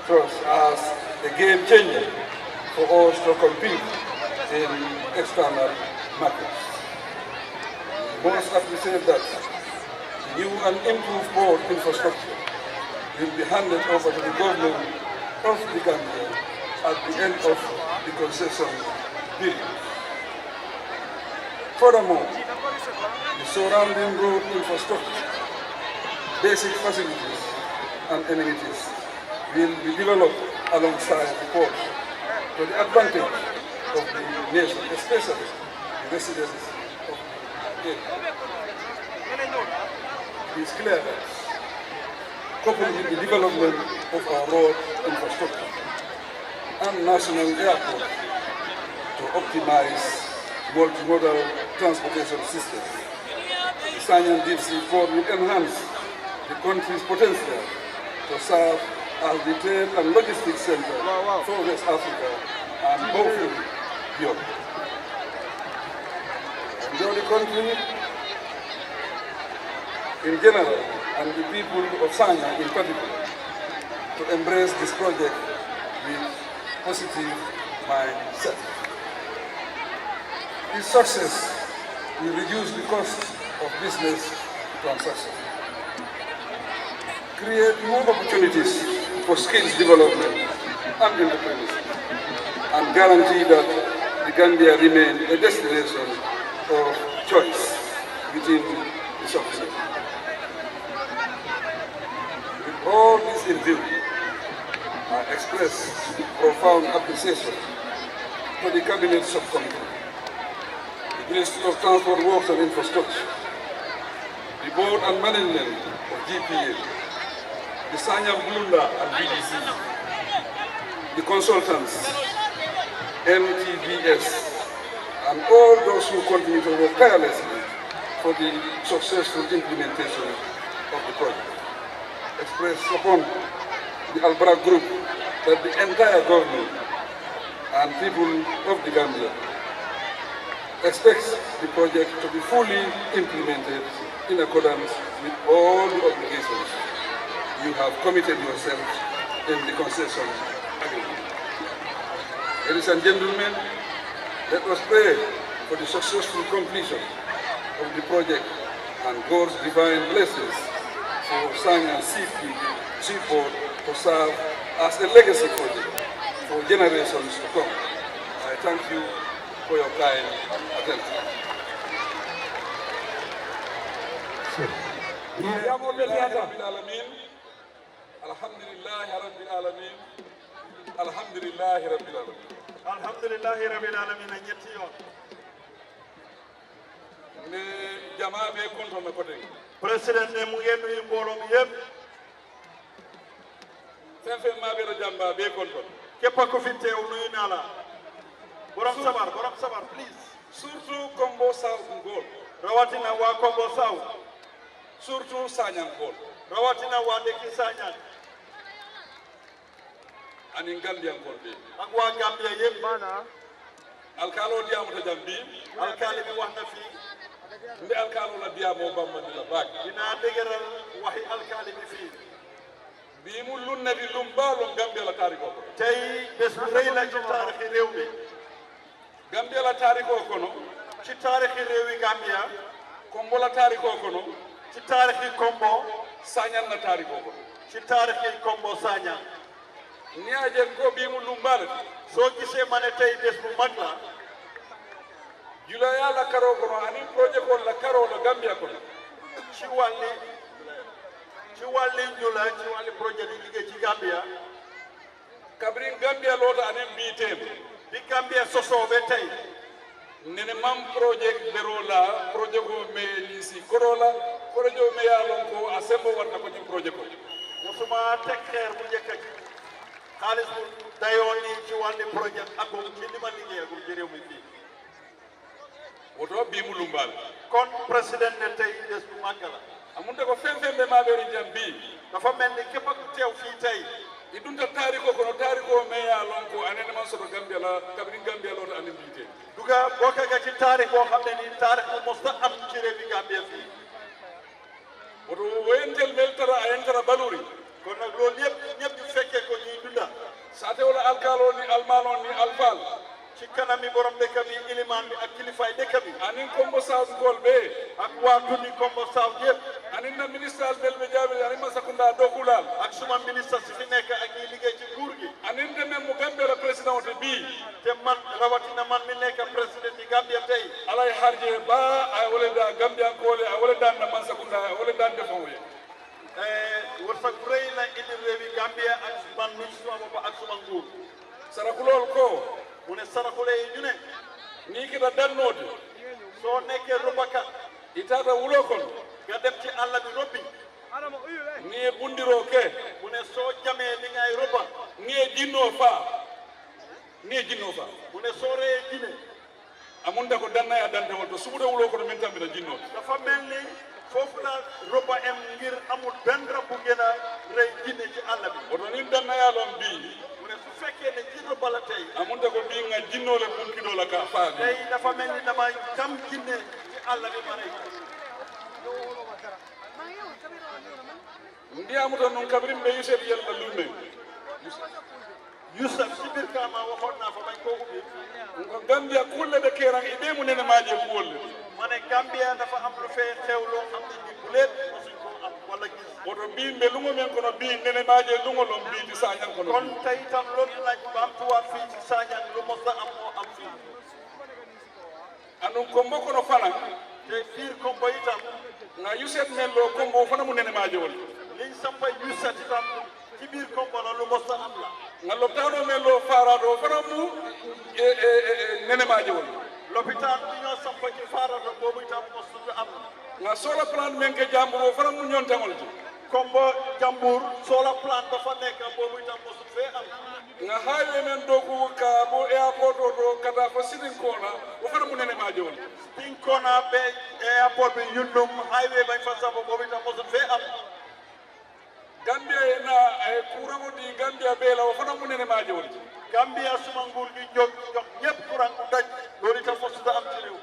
thrust as a game changer for us to compete in external markets. We must appreciate that the new and improved port infrastructure will be handed over to the government of the Gambia at the end of the concession period. Furthermore, the surrounding road infrastructure, basic facilities, and amenities will be developed alongside the port to the advantage of the nation, especially the residents of the area. It is clear that, coupled with the development of our road infrastructure and national airport to optimize multimodal transportation systems, the Sanyang Deep Sea Port will enhance the country's potential to serve as the trade and logistics center for West Africa and hopefully beyond. I know the country in general and the people of Sanyang in particular to embrace this project with positive mindset. Its success will reduce the cost of business transactions, create more opportunities for skills development and entrepreneurship, and guarantee that the Gambia remain a destination of choice within the sub-region. With all this in view, I express profound appreciation for the Cabinet Subcommittee, the Ministry of Transport, Works and Infrastructure, the Board and Management of GPA, the Sanyang Blunda and BDC, the consultants, MTBS, and all those who continue to work tirelessly for the successful implementation of the project. Express upon the Barrow Group that the entire government and people of the Gambia expects the project to be fully implemented in accordance with all the obligations you have committed yourselves in the concession agreement. Ladies and gentlemen, let us pray for the successful completion of the project and God's divine blessings for Sanyang Seaport to serve as a legacy project for generations to come. I thank you for your kind attention. Alhamdulillah Rabbil Alamin. Alhamdulillah Rabbil Alamin. Alhamdulillah Rabbil Alamin ñetti yoon. Ne jamaa be konto na côté. Président ne mu ngi nuyu mbooloo mi yëpp. Fefe ma be jamba be konto. Képp ku fi teew nuyu naa la. Borom sabar, please. Surtout Kombo South Ngol. Rawatina waa Kombo South. Surtout Sanyang Ngol. Rawatina waa Deki Sanyang. Ani Gambia Ngol be. Ak waa Gambia yëpp. Alkalo diamu ta jambi. Alkali bi wax na fii. Mbe alkalo la diamo bamba di la bag. Dinaa dëgëral waxi alkali bi fii. Bi mu lunne bi lumbalo Gambia la tariko. Tey bés bu rëy la ci taarixi réew mi. Gambia la tariko kono. Ci taarixi réewi Gambia. Kombo la tariko kono. Ci taarixi Kombo. Sanyang na tariko kono. Ci taarixi Kombo Sanyang. Ni aje ko bi mu lumbalo. Soo gisee ma ne tey bés bu mag la. Jula yalla karo kono ani projet ko la karo la Gambia kono. Ci wàlli njula ci wàlli projet yi liggéey ci Gambia. Kabrin Gambia lota ani bitem. Bi Gambia sosoo ba tey. Nene mam projet berola projet ko me lisi korola projet me yalon ko asembo warta ko ci projet ko. Musuma tek xeer bu njëkk ci xaalis bu dayoon ni ci wàlli projet ak ci li ma liggéey ak ci réew mi fii. Woto bi mu lumbal. Kon président ne tey bés bu màgg la. Amunte ko fembe ma beri jambi. Dafa mel ni képp ku teew fii tey. Idunta tariko kono tariko me yalon ko anene man soto Gambia la kabrin Gambia lota ani bite. Duga bokk nga ci taarix boo xam ne nii taarix bu mos a am ci réewi Gambia fii. Woto woyentel meltara ayentara baluri. Kon nag loolu ñëpp ñu fekkee ko ñuy dunda. Sate wala alkalo ni almalon ni alfal. Ci kanami borom dëkk bi ilimaan bi ak kilifaay dëkk bi. Anin Kombo South Ngol be. Ak waa tundi Kombo South yëpp. Anin na ministre del be jabe anin masakunda dokulal. Ak suma ministre si fi nekk ak ñi liggéey ci nguur gi. Anin deme mu Gambia la président te bi. Te man rawatina man mi nekk président di Gambia tey. Alay harje ba ay wala da Gambia ko le wala da na masakunda wala da defo we. Wërsëg bu rëy la indi réewi Gambia ak man mi suma bopp ak suma nguur. Sarakulol ko. Mu ne saraxule yi ñu ne. Ni kita dannode. Soo nekkee rubakat. Itata wulo kono. Nga dem ci àll bi robbi. Ni e bundiro ke. Mu ne soo jamee li ngay robba. Ni e jinno fa. Mu ne soo reyee jinne. Amunda ko danna ya dante woto subuda wulo kono min tambita jinno. Dafa mel ni foofu la robba em ngir amul benn rab bu gën a rey jinne ci àll bi. Woto ni danna ya lon bi. Mu ne su fekkee ne ci robba la tey. Amunda ko bi nga jinno jinno le bunkido la ka fa tey dafa mel ni dama jam jinne ci àll bi ma rey ndiamu tan non kabrim be yusef yalla lume Yusuf ci biir kama waxoon naa fa bañ koo ubbi ko Gambia kulle be kerang e be mu nene maaje kulle ma ne Gambia dafa am lu fee xew loo xam ne ni bu leen mosuñ koo am wala gis oto biimbe lungo men kono bii nene maaje lungo lom bii ci Sanyang kono kon tey itam loolu laaj baamtuwaat fii ci Sanyang lu mos a am moo am fii anun kombo kono fana te biir kombo itam nga yuset men lo kombo fana mu nene maaje wol liñ sampa Yusuf itam ci biir kombo la lu mos a am la nga loptano men lo farado fana mu nene maaje wol lopitaan bi ñoo sampa ci faarata boobu itam mos a am nga sola plan men ke jambo fana mu ñontangol ci kombo Jambur solar plant dafa nekk boobu itam mos fee am nga highway men doku ka bo airport do kata fa sidin kona o fana mu nene maaje wol Sidin Kona be airport bi Yundum highway bañ fa sampa boobu itam mos fee am Gambia na ay kurango di Gambia be la o fana mu nene maaje wol Gambia suma nguur gi jóg jox ñëpp courant bu daj loolu itam mos am ci réew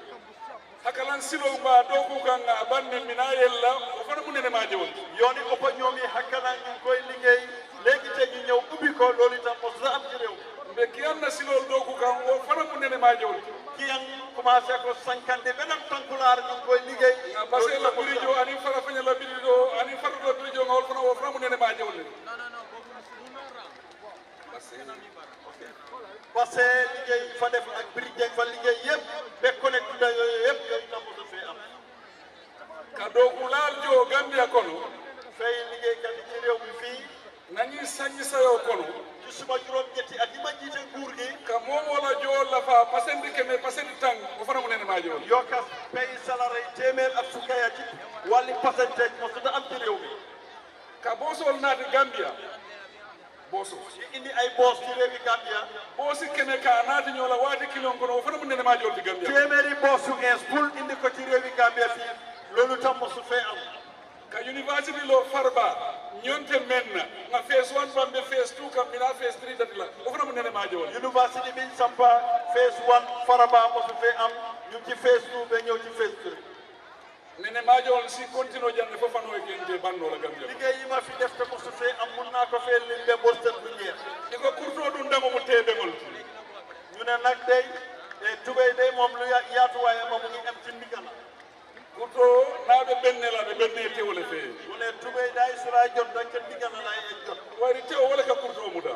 hakalan silo ba doku kanga banne mina yella o fana mu nene maaje wol yooni ëppa ñoom yi xakkana ñu ngi koy liggéey léegi te ñu ñëw ubbi ko loolu itam mos am ci réew mbe kiyan na silol doku kan o fana mu nene maaje wol ki yang commencé ko 50 beneen tankulaar ñu ngi koy liggéey nga passé la birijo ani fara fanya la birijo ani fara la birijo nga wol fana o fana mu nene maaje wol parce que liggéey fa def ak bridge fa liggéey yëpp be connecté da yooyu yëpp yooyu itam mos fee am ka doku laal jo Gambia kono fay liggéeykat yi ci réew mi fii nañi sañi sayo kono ci suma juróom-ñetti at yi ma jiite nguur gi ka momo la jo la fa pasendi keme pasendi tang o fana mu nene maaje wol yokkas pay salary téeméer ak fukkaya ci wàlli pourcentage mos am ci réew mi ka bosol naati Gambia boso di indi ay boos ci réewi Gambia bosi keme ka naati ñola waati kilon kono o fana mu nene maaje wol ci Gambia téeméeri boos yu ees pour indi ko ci réewi Gambia fii loolu tam mosu fee am ka university lo farba ñonte menna nga phase 1 bambe phase 2 kam mina phase 3 dati la o fana mu nene maaje wol university biñ sampa phase 1 faraba mosu fee am ñu ci phase 2 ba ñëw ci phase 3 nene maaje wol si continue jande fo fano e gente banno la Gambia liggéey yi ma fi def te mosu fee am mun naa ko fee limbe borsat bu jeex iko kurto dum dama mu tebegol ñu ne nag day tubéy day moom lu yaatuwaaye ma mu ngi am ci ndigal kurto naaɓe benne la ɓe benne tewole fe mu ne tubéy day sura jot rek ke ndigal lay jot wari tew wala ka kurto muda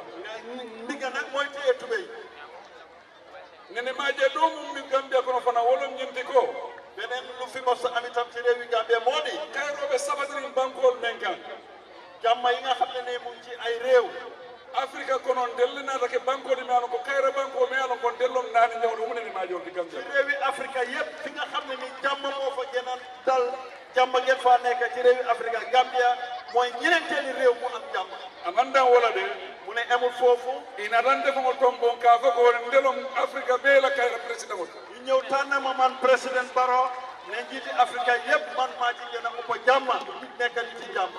ndigal nag mooy téye tubéy nene maaje ɗo mum mi Gambia kono fana wolom ñinti ko beneen lu fi mos am itam ci réewi Gambia moo di kayroɓe sabatirin bankol men kan jàmm yi nga xam ne ne mu ngi ci ay réew Afrique kono delle naatake bankode mi alon ko kayra banko mi alon kon dellom naani ñawɗo umunene maaje wol di Gambia ci réewi Afrique yëpp fi nga xam ne ni jàmm moo fa gën a dal jàmm ngeen faa nekk ci réewi Afrique Gambia mooy ñeneenteeli réew mu am jàmm amandan wala de mu ne amul foofu ina tan defamo tombon ka fo ko ndelom Afrique be la kayra président o ñu ñëw tànn ma man président Barrow ne njiiti Afrique yëpp man maa ci gën a ëpp jàmm nekk ci jàmm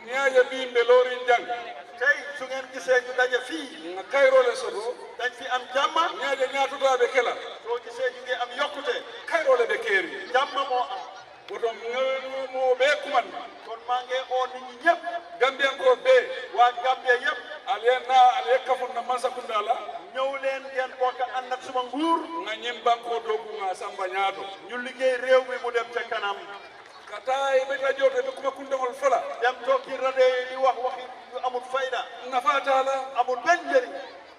ñaaje bi mbe loori jang tey su ngeen gisee ñu daje fii nga kayrole soto dañ fi am jàmm ñaaje ñaatutoɓe kela soo gisee ñu ngi am yokkute kayrole ɓe keeri jàmm moo am woto mo ɓe kuman kon maa ngi oo nit ñi ñëpp Gambianko ɓe waa Gambia yëpp aliye kafunda Mansakunda la ñëw leen ngeen bokk ànd ak suma nguur nga ñim banko dogu nga samba ñaato ñu liggéey réew mi mu dem ca kanam kata e ɓe radio to ɓe kuma kundagol fola dem toog ci rajo yi di wax waxi yu amul fayda nafatala amul benn njëriñ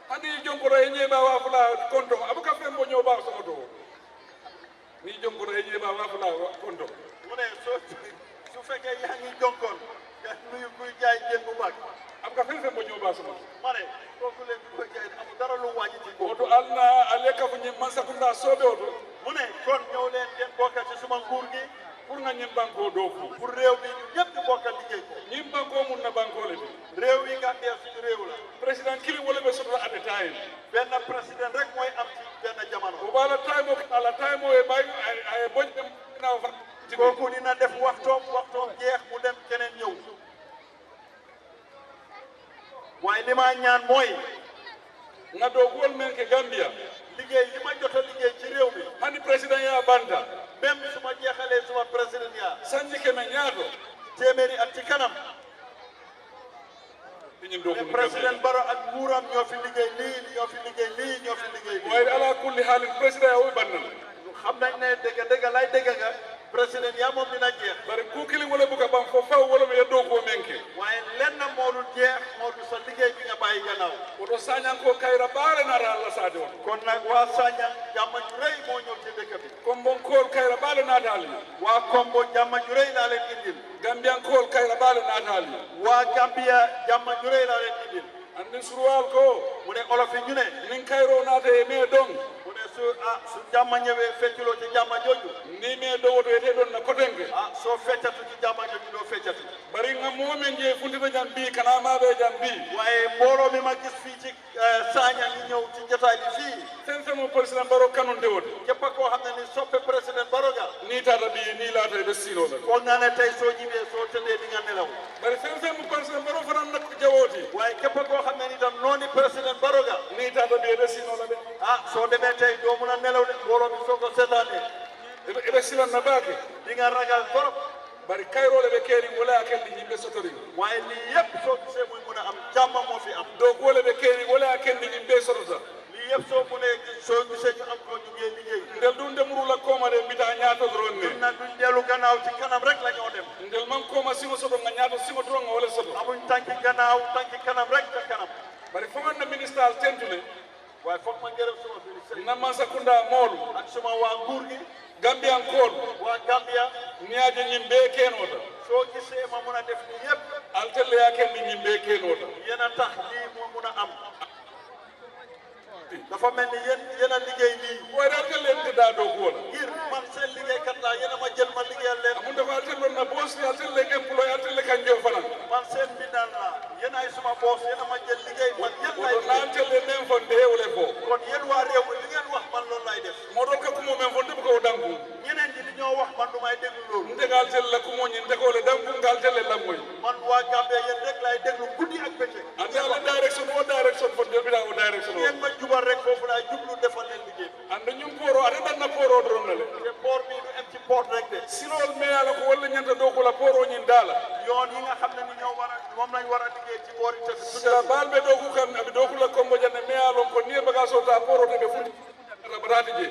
hani jonkoro e ñeeɓa wafula konto abuka fen mo ñoɓa sogoto ni jonkoro e ñeeɓa wafula konto mu ne su fekkee yaa ngi jonkoon nga nuyu kuy jaay jën bu mag abuka fen fen mo ñoɓa sogoto ma ne kooku léegi kuy jaay amul dara lu wàññi ci boobu oto alna ale kafu ñim Mansakunda soɓe oto mu ne kon ñëw leen ngeen bokk ci suma nguur gi pour nga ñim banko dofu pour réew mi ñu ñëpp ñu bokk liggéey ko ñim banko mun na bankole de réew yi Gambia suñu réew la président kili wala ɓe soto at a time benn président rek mooy am ci benn jamono o ɓaala time o ala time o e ɓay aye boƴɓe nawa fa kooku dina def waxtoom jeex mu dem keneen ñëw waaye li ma ñaan mooy nga doogol men ke Gambia liggéey yi ma jot a liggéey ci réew mi hani président ya banta même su ma jeexalee suma président ya sanji keme ñaato téeméeri at ci kanam ñin do ko président Barrow ak nguuram ñoo fi liggéey lii ñoo fi liggéey lii ñoo fi liggéey lii waaye ala kulli haalin président ya woy bannal xam nañ ne dëgg lay dëgg nga président yaa moom dina jeex bari ku kili wala buka bam fo faw wala me do ko menke waaye lenn moo dul jeex moo dul sa liggéey bi nga bàyyi gannaaw woto Sanyang ko kayra baale na la saade on kon nag waa Sanyang jàmm ju rëy moo ñëw ci dëkk bi kombon kool kayra baale na daali waa Kombo jàmm ju rëy laa leen indil gambian kool kayra baale na daali waa Gambia jàmm ju rëy laa leen indil andi surwal ko mu ne olof yi ñu ne nin kayro naate me dong mu ne su jàmm ñëwee fecculoo ci jàmm jooju ni me do woto ete don na kotenke soo feccatu ci jàmm jooju doo feccatu bari nga moome nje funtita jam bi kana ma be jam bi waaye mbooloo mi ma gis fii ci Sanyang yi ñëw ci jotaay bi fii sen mo président Barrow kanunde woto képp koo xam ne ni soppe président Barrow ga ni tata bi ni laata be sino la foog naa ne tey soo ñibbee soo tëddee di nga nelaw bari sen mo président Barrow fanan nak jawoti waaye képp koo xam ne ni tam nooni président Barrow ga ni tata bi be sino la be soo demee tey doo mun a nelaw de mbooloo mi soo ko seetaanee ebe silan na baake di nga ragal trop bari kayrole be keri wala akendi yimbe sotori waaye lii yëpp soo gisee muy mun a am jàmm moo fi am do gole be keri wala akendi yimbe sotota lii yëpp soo munee soo gisee ñu am ko ñu ngi liggéey ndel dun demuru la koma de mbita ñaato dron ne nag duñ dellu gannaaw ci kanam rek la ñoo dem ndel man koma simo soto nga ñaato simo dron nga wala soto amuñ tànki gannaaw tànki kanam rek ca kanam bari fongan na ministre tentune waaye foog ma ngërëm suma ministre na Mansakunda moolu ak suma waa nguur gi Gambian kool waa Gambia ñaaje ñim be kenota soo gisee ma mun a def lii yëpp altelle ya kendi ñim be kenota yéen a tax lii moo mun a am dafa mel ni yéen a liggéey lii way altelle en da do ko la ngir man seen liggéeykat laa yéen a ma jël ma liggéeyal leen amun dafa altelle na boss altelle employé altelle kan jo fana man seen bindaan laa yéen ay suma boss yéen a ma jël liggéey man yéen lay na altelle nem fon de wala fo kon yéen waa réew mi li ngeen wax man loolu lay def mo do ka kumo men fon de ko dangu ñeneen ñi li ñoo wax man du may déglu loolu nte altelle la kumo ñin de ko le dangu altelle la moy man waa Gambia yéen rek lay déglu guddi ak bëccëg ande ala direction o direction fon de bi da o direction ngeen ma jubal rek foofu laay jublu defal leen liggéey ande ñum poro ade dan na poro dron na le te port bi du em ci port rek de silol me ala ko wala ñanta do ko la poro ñin dala yoon yi nga xam ne ni ñoo war a moom lañ war a liggéey ci boori te sila balbe do ko kan abi do ko la kombo janne me ala ko ni baga so ta poro te be fu la barati je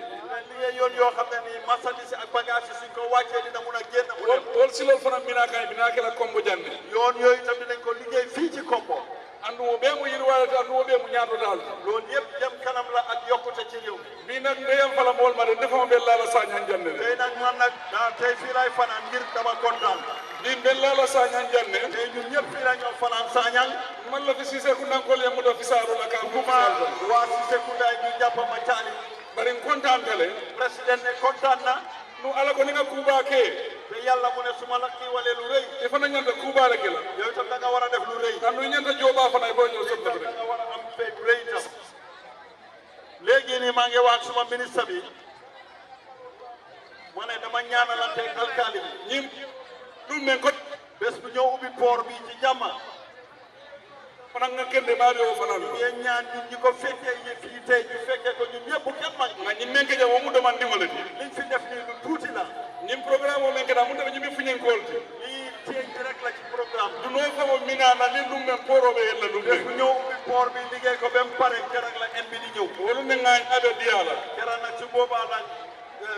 liggéey yoon yoo xam ne ni marchandise ak bagage yi suñ ko wàccee dina mun a génn mu dem wol silol fana mina kay mina kala kombo janne yoon yooyu tam dinañ ko liggéey fii ci Kombo andu mo be mo yir wala andu mo be mo ñaato dal loolu yëpp dem kanam la ak yokkute ci réew bi nak ndeyam fala mol ma de defama be la Sanyang janne tey nag man nag tey fii laay fanaan ngir dama kontaan bi be la Sanyang janne tey ñun ñëpp fii la ñoo fanaan Sanyang man la fi Cissé ku nankol yamu do fi saaro la ka kuma waa Cissé Kounda ñu jàpp ma caali bari kontaan tale président ne kontaan na nu ala ko ni nga kuba ke te yàlla mu ne suma la xiiwalee lu rëy e fana ñanta kuba la ke la yow itam da nga war a def lu rëy andu ñanta joba fana bo ñoo sopp da rek nga war a am fay bu rëy itam léegi nii maa ngi wax suma ministre bi ma ne dama ñaanalante alkaali bi ñim dum men ko bés bu ñëw ubbi port bi ci jàmm fana nga kende maari o fana ngeen ñaan ñun ñi ko fekkee yi fii tey ñu fekkee ko ñun ñëpp kenn mag nga ñim men ke jaw mu demande wala di liñ fi def nii lu tuuti la ñim programme o men ke da mu def ñimi fuñen kolti lii téeñ bi rek la ci programme du no famo mina na ni dum men poro be yella dum bés bu ñëw ubbi port bi liggéey ko ba mu pare keroog la en bi di ñëw wolu ne ngañ abe diala keroog nag su boobaa nag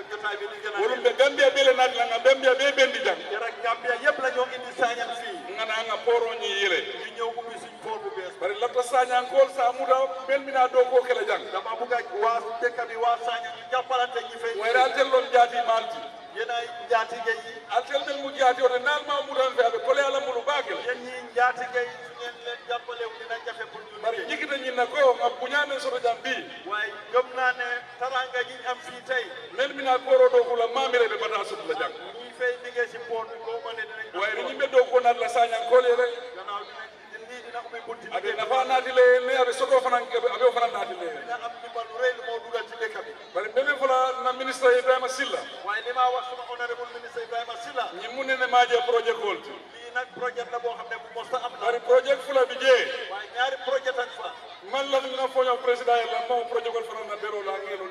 jotaay bi di gën a wolu be Gambia be le nat la nga Gambia be bendi jang keroog Gambia yëpp la ñoo indi Sanyang fii nga na nga poro ñi yele ñu ñëw ubbi suñ port bu bees bari la ta Sanyang kol sa muda bel mina do ko kala jang dama bugg a waa dëkk bi waa Sanyang ñu jàppalante ñi fay way dal tel lon jaati malti yéen ay njaatige yi altel mel mu jaati o de nal ma mu dan fe abe ko le ala mu bagel yéen ñi njaatige yi su ngeen leen jàppale wu dina jafe pour ñu bari liggéey jikita ñi na ko nga buñame so jam bi waaye gëm naa ne taranga yi ñu am fii tey mel mina poro do ko la mamire be bata so la jang ñi fay liggéey si port bi ko ma ne dinañ way ni be do ko nat la Sanyang kol yele gannaaw dinañ lii dina ubbi bunti abe liggéey na fa naati le ne abe soko fana abe fana naati le dina am ndimbal lu rëy lu moo dugal ci dëkk bi bari mbele fula na ministre Ibrahima Silla waaye li ma wax suma honorable ministre Ibrahima Silla ñi mu ne maaje projet kolti lii nag projet la boo xam ne bu mos a am la bari projet fula bi je waaye ñaari projet ak fa man la nga foño président yalla mo projet gol fana na bero la ngelo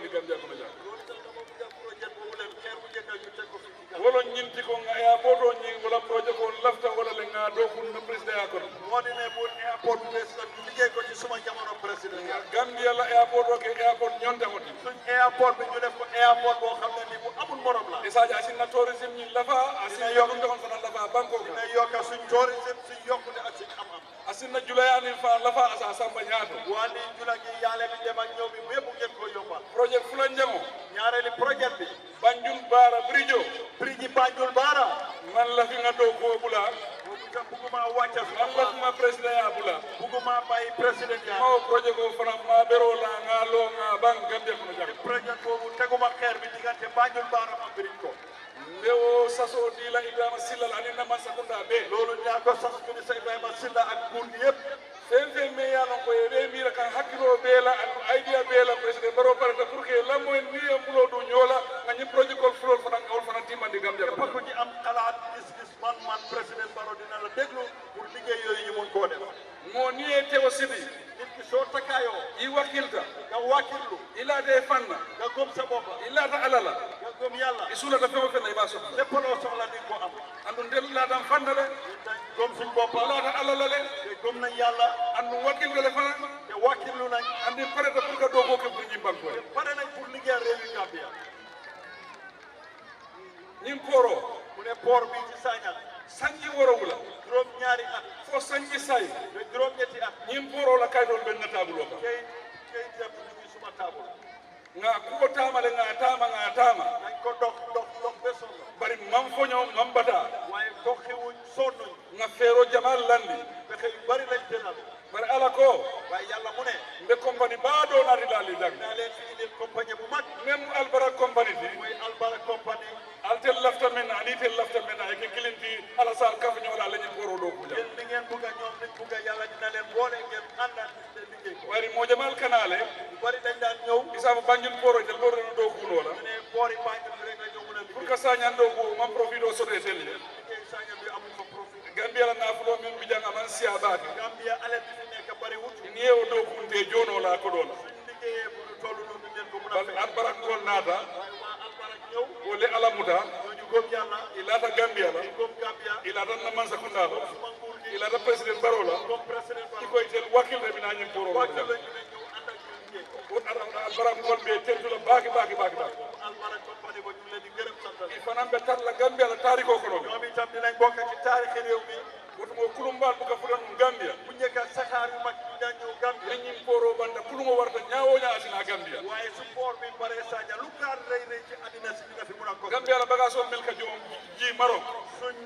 airport bi ñu def ko airport boo xam ne ni bu amul morom la isaji asinna tourism ñi lafa asinna yokku doon fana lafa banko dina yokka suñ tourism suñ yokkute ak suñ am asinna julayani fa lafa asa samba ñaato wani jula gi yaale bi dem ak ñëw bi bépp ngeen ko yombal projet fula njango ñaareeli projet bi Banjul Bara Bridge Bridge Banjul Bara man la fi nga do ko bula boobu tam buguma wàcca man la fi ma président ya bula buguma bàyyi président ya ma projet ko fana ma bero la nga lo nga bang gambe ko jam projet boobu teguma xeer bi diggante Banjul Bara ak Bridge ko ndewo saso di la Ibrahima Silla ani na man sakunda be loolu ñaa ko sax ministre Ibrahima Silla ak nguur gi yëpp fen me yalon ko e mira kan hakkilo beela an idea beela président Barrow parata pour que la moy ni ambulo du ñola nga ñi projet ko flol fana ngawol fana timandi Gambia ko ko ci am xalaat gis-gis man président Barrow dina la déglu pour liggéey yooyu ñu mun koo def mo ni e tewo sidi nit ki soo takkaayoo i wakilta nga waakirlu ila de fanna nga gëm sa bopp ila ta alala nga gëm yàlla isula ta fewo fen ay ba so lépp loo soxla di ko am andu del la dam fanna le gëm suñ bopp la ta alala le te gëm nañ yàlla andu wakil le fana te waakirlu nañ andi parata pour ka dogo ke pour ñimbal ko pare nañ pour liggéey réewi Gambia ñim poro mu ne port bi ci Sanyang sanji woro wula juróom ñaari at fo sanji say te juróom ñetti at ñim poro la kay dol ben natabulo ka kay dem ñu ngi suma table nga ko tamale nga tama dañ ko dox be sonn bari mam foño mam bata waaye doxiwuñ sonnuñ nga fero jamal landi pexe yu bari lañ tëral bari ala ko waaye yàlla mu ne mbe compagnie ba do na dali dag naa leen fi indil compagnie bu mag même albara compagnie di mooy Albara compagnie altel lafta men ani tel lafta men ay ke kilinti ala sal kaf ñola lañu poro do ko yéen li ngeen bugg a ñoom liñ bugg a yàlla dina leen boole ngeen àndal te liggéey ko bari mo jamal kanale bu bari dañ daan ñëw isa Banjul poro tel do do ko no la ñu ne boori Banjul bi rek la ñëw mën a pour liggéey ka sañan do ko mam profito so de tel liggéey Sanyang bi amul fa profit Gambia la nafulo men bi janga man siya baati Gambia alal bi fi nekk bari wut ni yewo do ko nte jono la ko do la suñ liggéeyee bu ñu toll noonu ngeen ko mën a bal fay albara ko nata waaye waa Albara ñëw wole alamuta ñooñu gëm yàlla ilata Gambia la gëm Gambia ilata na man sakunda la suma nguur gi ilata president Barrow la gëm président ki Barrow koy tel wakil re bina ñim poro wàcc la la ñu ne ñëw ànd ak ñu liggéey ko won albara ko be tentu la baki Albara compagnie ba ñu leen di gërëm santal fanam be tar la Gambia la tariko ko no ñoom itam dinañ bokk ci taarixi réew mi woto mo kulumbal buka fudan Gambia bu njëkk a saxaar yu mag ñu daan ñëw Gambia ñim poro banda kulumo warta ñaawo ñaasina Gambia waaye su port bi bare Sanyang lu kaar rëy rëy ci àddina si dina fi mun a ko Gambia la bagage on mel ka jom ji Maroc suñ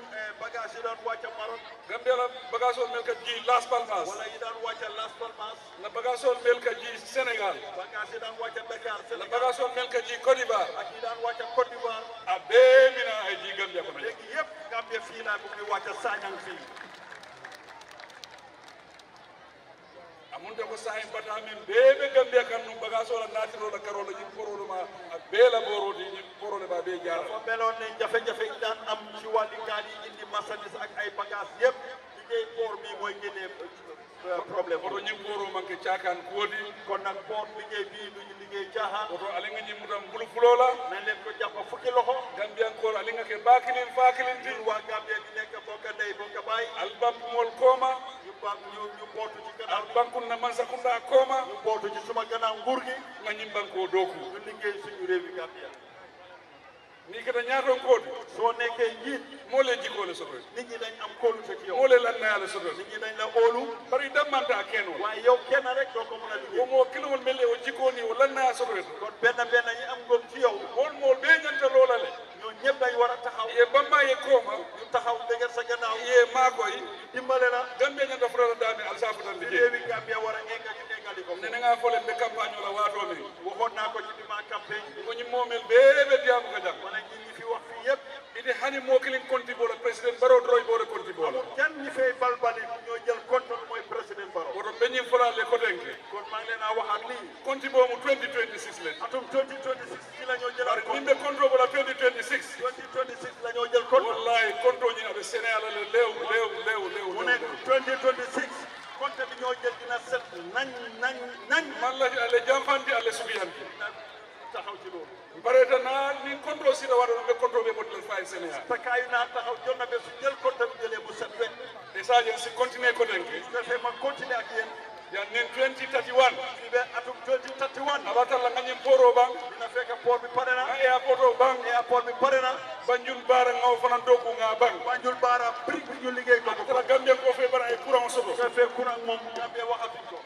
bagage yi daan wàcca Maroc Gambia la bagage on mel ka ji Las Palmas wala yi daan wàcca Las Palmas la bagage on mel ka ji Sénégal bagage yi daan wàcca Dakar la Sénégal bagage on mel ka ji Côte d'Ivoire ak yi daan wàcca Côte d'Ivoire a be mina ay ji Gambia ko léegi yëpp Gambia fii laa bu muy wàcca Sanyang fii amunde ko sahi bata min bebe Gambia kan num bagage wala natiro la karola ji poro ma a be la borodi ji poro le ba be jaara dafa meloon ne jafe-jafe yi daan am ci wàllu gaal yi indi marchandise ak ay bagage yëpp liggéey port bi mooy génnee problème oto ñim poro manke caakan koodi kon nag port liggéey bii duñu liggéey caaxaan oto alinga ñim mutam bulu fulola nañ leen ko jàpp fukki loxo Gambian ko alinga ke bakilin fakilin tin ñun waa Gambie di nekk bokk ndey bokk baay albam mol koma ñu bootu ci gannaaw albankun na man sakunda koma ñu bootu ci suma gannaaw nguur gi nga ñim banko doku ñu liggéey suñu réew yi Gambia ni kada ñaaton koodi soo nekkee njiit mo le jikole soto nit ñi dañ am kóolute ci yow mo le lan na la soto nit ñi dañ la óolu bari damanta keno waaye yow kenn rek doo ko mën a liggéey o mo kilowol mel o jikoni o lan na soto kon benn yi am ngëm ci yow won mo be ñanta lola le ñoo ñëpp dañ war a taxaw ye bamba ye koma ñu taxaw dëgër sa gannaaw ye makoy dimbale la Gambia ñanta frala dami alsafu tan ci liggéey réewi Gambia war a egga ñu eggali ko ne nga fole be campagne la wato mi waxoon naa ko ci dima campagne ko ñi momel be diamu ka jam wala ñi fi wax fii yëpp ide hani mo kilin konti bola president Barrow droy bola konti bola kenn ñi fay balbali ñoo jël contrôle mooy président Barrow woto be ñim fala le ko denke kon maa ngi leen a waxaat lii konti bo mu 2026 le atum 2026 ci la ñoo jëlaat bari nimbe control bola 2026 2026 la ñoo jël contrôle wallahi konto ñi abe Sénégal le lew mu nekk 2026 compte bi ñoo jël dina set nañ man la ale jamfandi ale subiyanti taxaw ci loolu bareta na ni control si da wada be control be model fay Sénégal takaayu naa taxaw jot na be su jël compte bi jëlee bu set wet et ça je si continuer ko denke su defee ma continuer ak yéen yan nen 2031 fiɓe atum 2031 abatalla ngañen poro bang dina fekk port bi pare na airport o bang airport bi pare na Banjul bara ngaw fanan dogu nga bang Banjul Bara brique bi ñu liggéey ko tara Gambia ko fe bara ay courant soto ko fe courant moom Gambie waxatuñ ko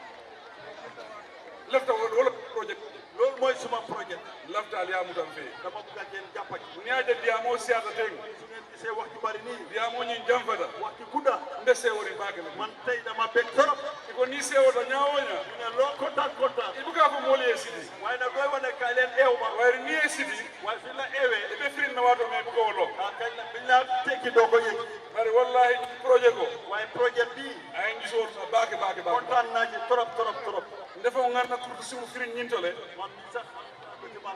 lefta wala projet loolu mooy suma projet lafta al yamu tam fe dama bëgg a ngeen jàppa ci ni aje diamo siata teng su ngeen gisee wax ju bari nii diamo ñi jamfata wax ci gudda nde sewori bagale man tey dama bég torop iko ni sewota ñawoña ñu ne loo kontaan kontaan ibuka ko moli e sidi waaye nag doy wane kaay leen eew ma wayri ni e sidi waaye fi la eewee be firin na wato me buko wolo ah kañ la biñ laa tekki doo ko yëg bari wallahi projet ko waaye projet bii ay ngisol sa bake kontaan naa ci torop torop torop ndefa ngarna kurtu simu firin ñintole man mi sax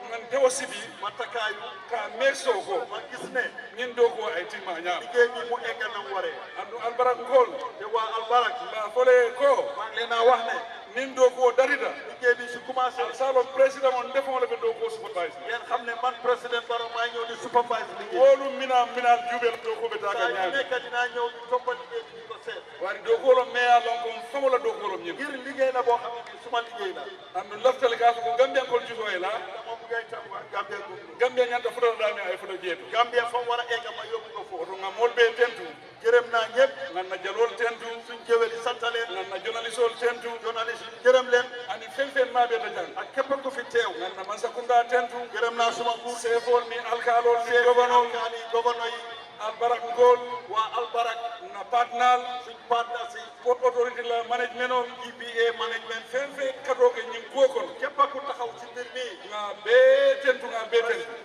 ngan dewo sidi ma takkaayu ka meso ko ma gis ne ñin do ko ay timma ñaam liggéey bi mu egg na mu waree andu albarak ngol te waa albarak ba fole ko maa ngi leen a wax ne nin do ko darida liggéey bi su commencé salo président on defo le be do ko supervise ngeen xam ne man président Barrow maa ñëw di supervise liggéey wolu minal jubel do ko be saa taga yu ñaam nekk dinaa ñëw di toppal liggéey bi di ko seet wari do ko lo meya lon ko famola do ko lo ñim ngir liggéey la boo xam ne bi suma liggéey la andu laftal ka ko gambia ko jugo e la dama bëgg a itam waa Gambia ko gambia ñanta futa dami ay futa jeetu Gambia fa mu war a egg ma yóbbu ko foofu oto nga molbe tentu gërëm naa ñëpp ngan na jalol tentu suñ jëwel yi sant leen ngan na journalistol tentu journaliste yi gërëm leen ani fen ma be ta jang ak képp ku fi teew ngan na man sakunda tentu gërëm naa suma nguur sefol mi alkalol mi chef gouverneur alkaali gouverneur yi albarak ngol waa albarak na patnal suñ partenaires yi port autorité la management on GPA management fen kato ke ñim ko kon képp ku taxaw ci mbir mi nga be tentu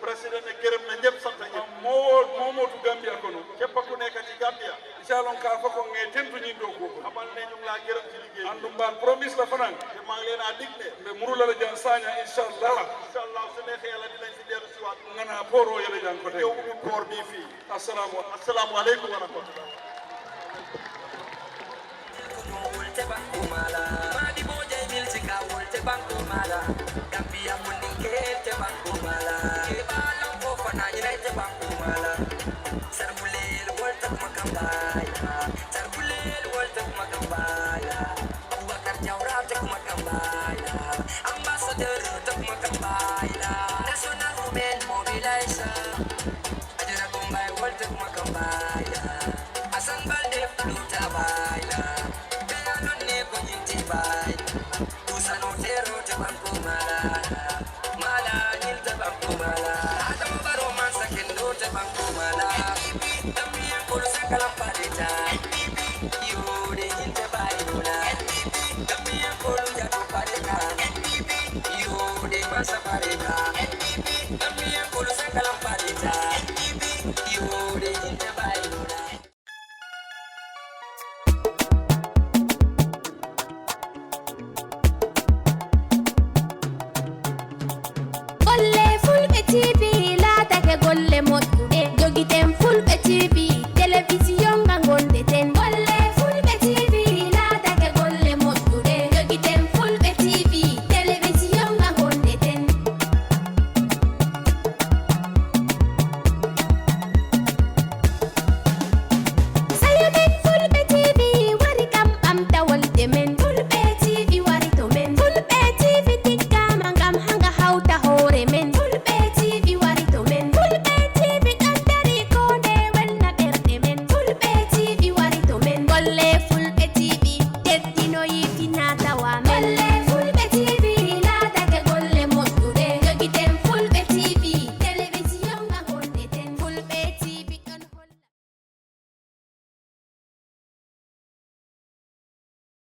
président ne gërëm na ñëpp sant ñëpp momo tu gambia kono képp ku nekk ci Gambia inchallah ka fa ko nge tentu ñi do ko xamal ne ñu ngi laa gërëm ci liggéey bi andum bal promise la fanan te maa ngi leen a dig ne be murula la jan saña inchallah inshallah su neexee yàlla dinañ si dellu si waat ngana poro yele jan ko te ñëw ubbi koor bi fii assalamu aleykum wa rahmatullah Wolte banku mala, madi boja milsi ka wolte banku mala, Gambia muninge te banku mala, kebala ko fana yile te banku mala, sarbulel wolte makambaya, sarbulel wolte makambaya, Abubakar Jawra te makambaya, ambassador te makambaya, national women mobilizer, ajira kumbay wolte makambaya, Asan balde fluta baila. Tusano tero te banku mala, mala nil te banku mala. Adam Barrow man sakendo te banku mala. También por sacar la paleta. Yo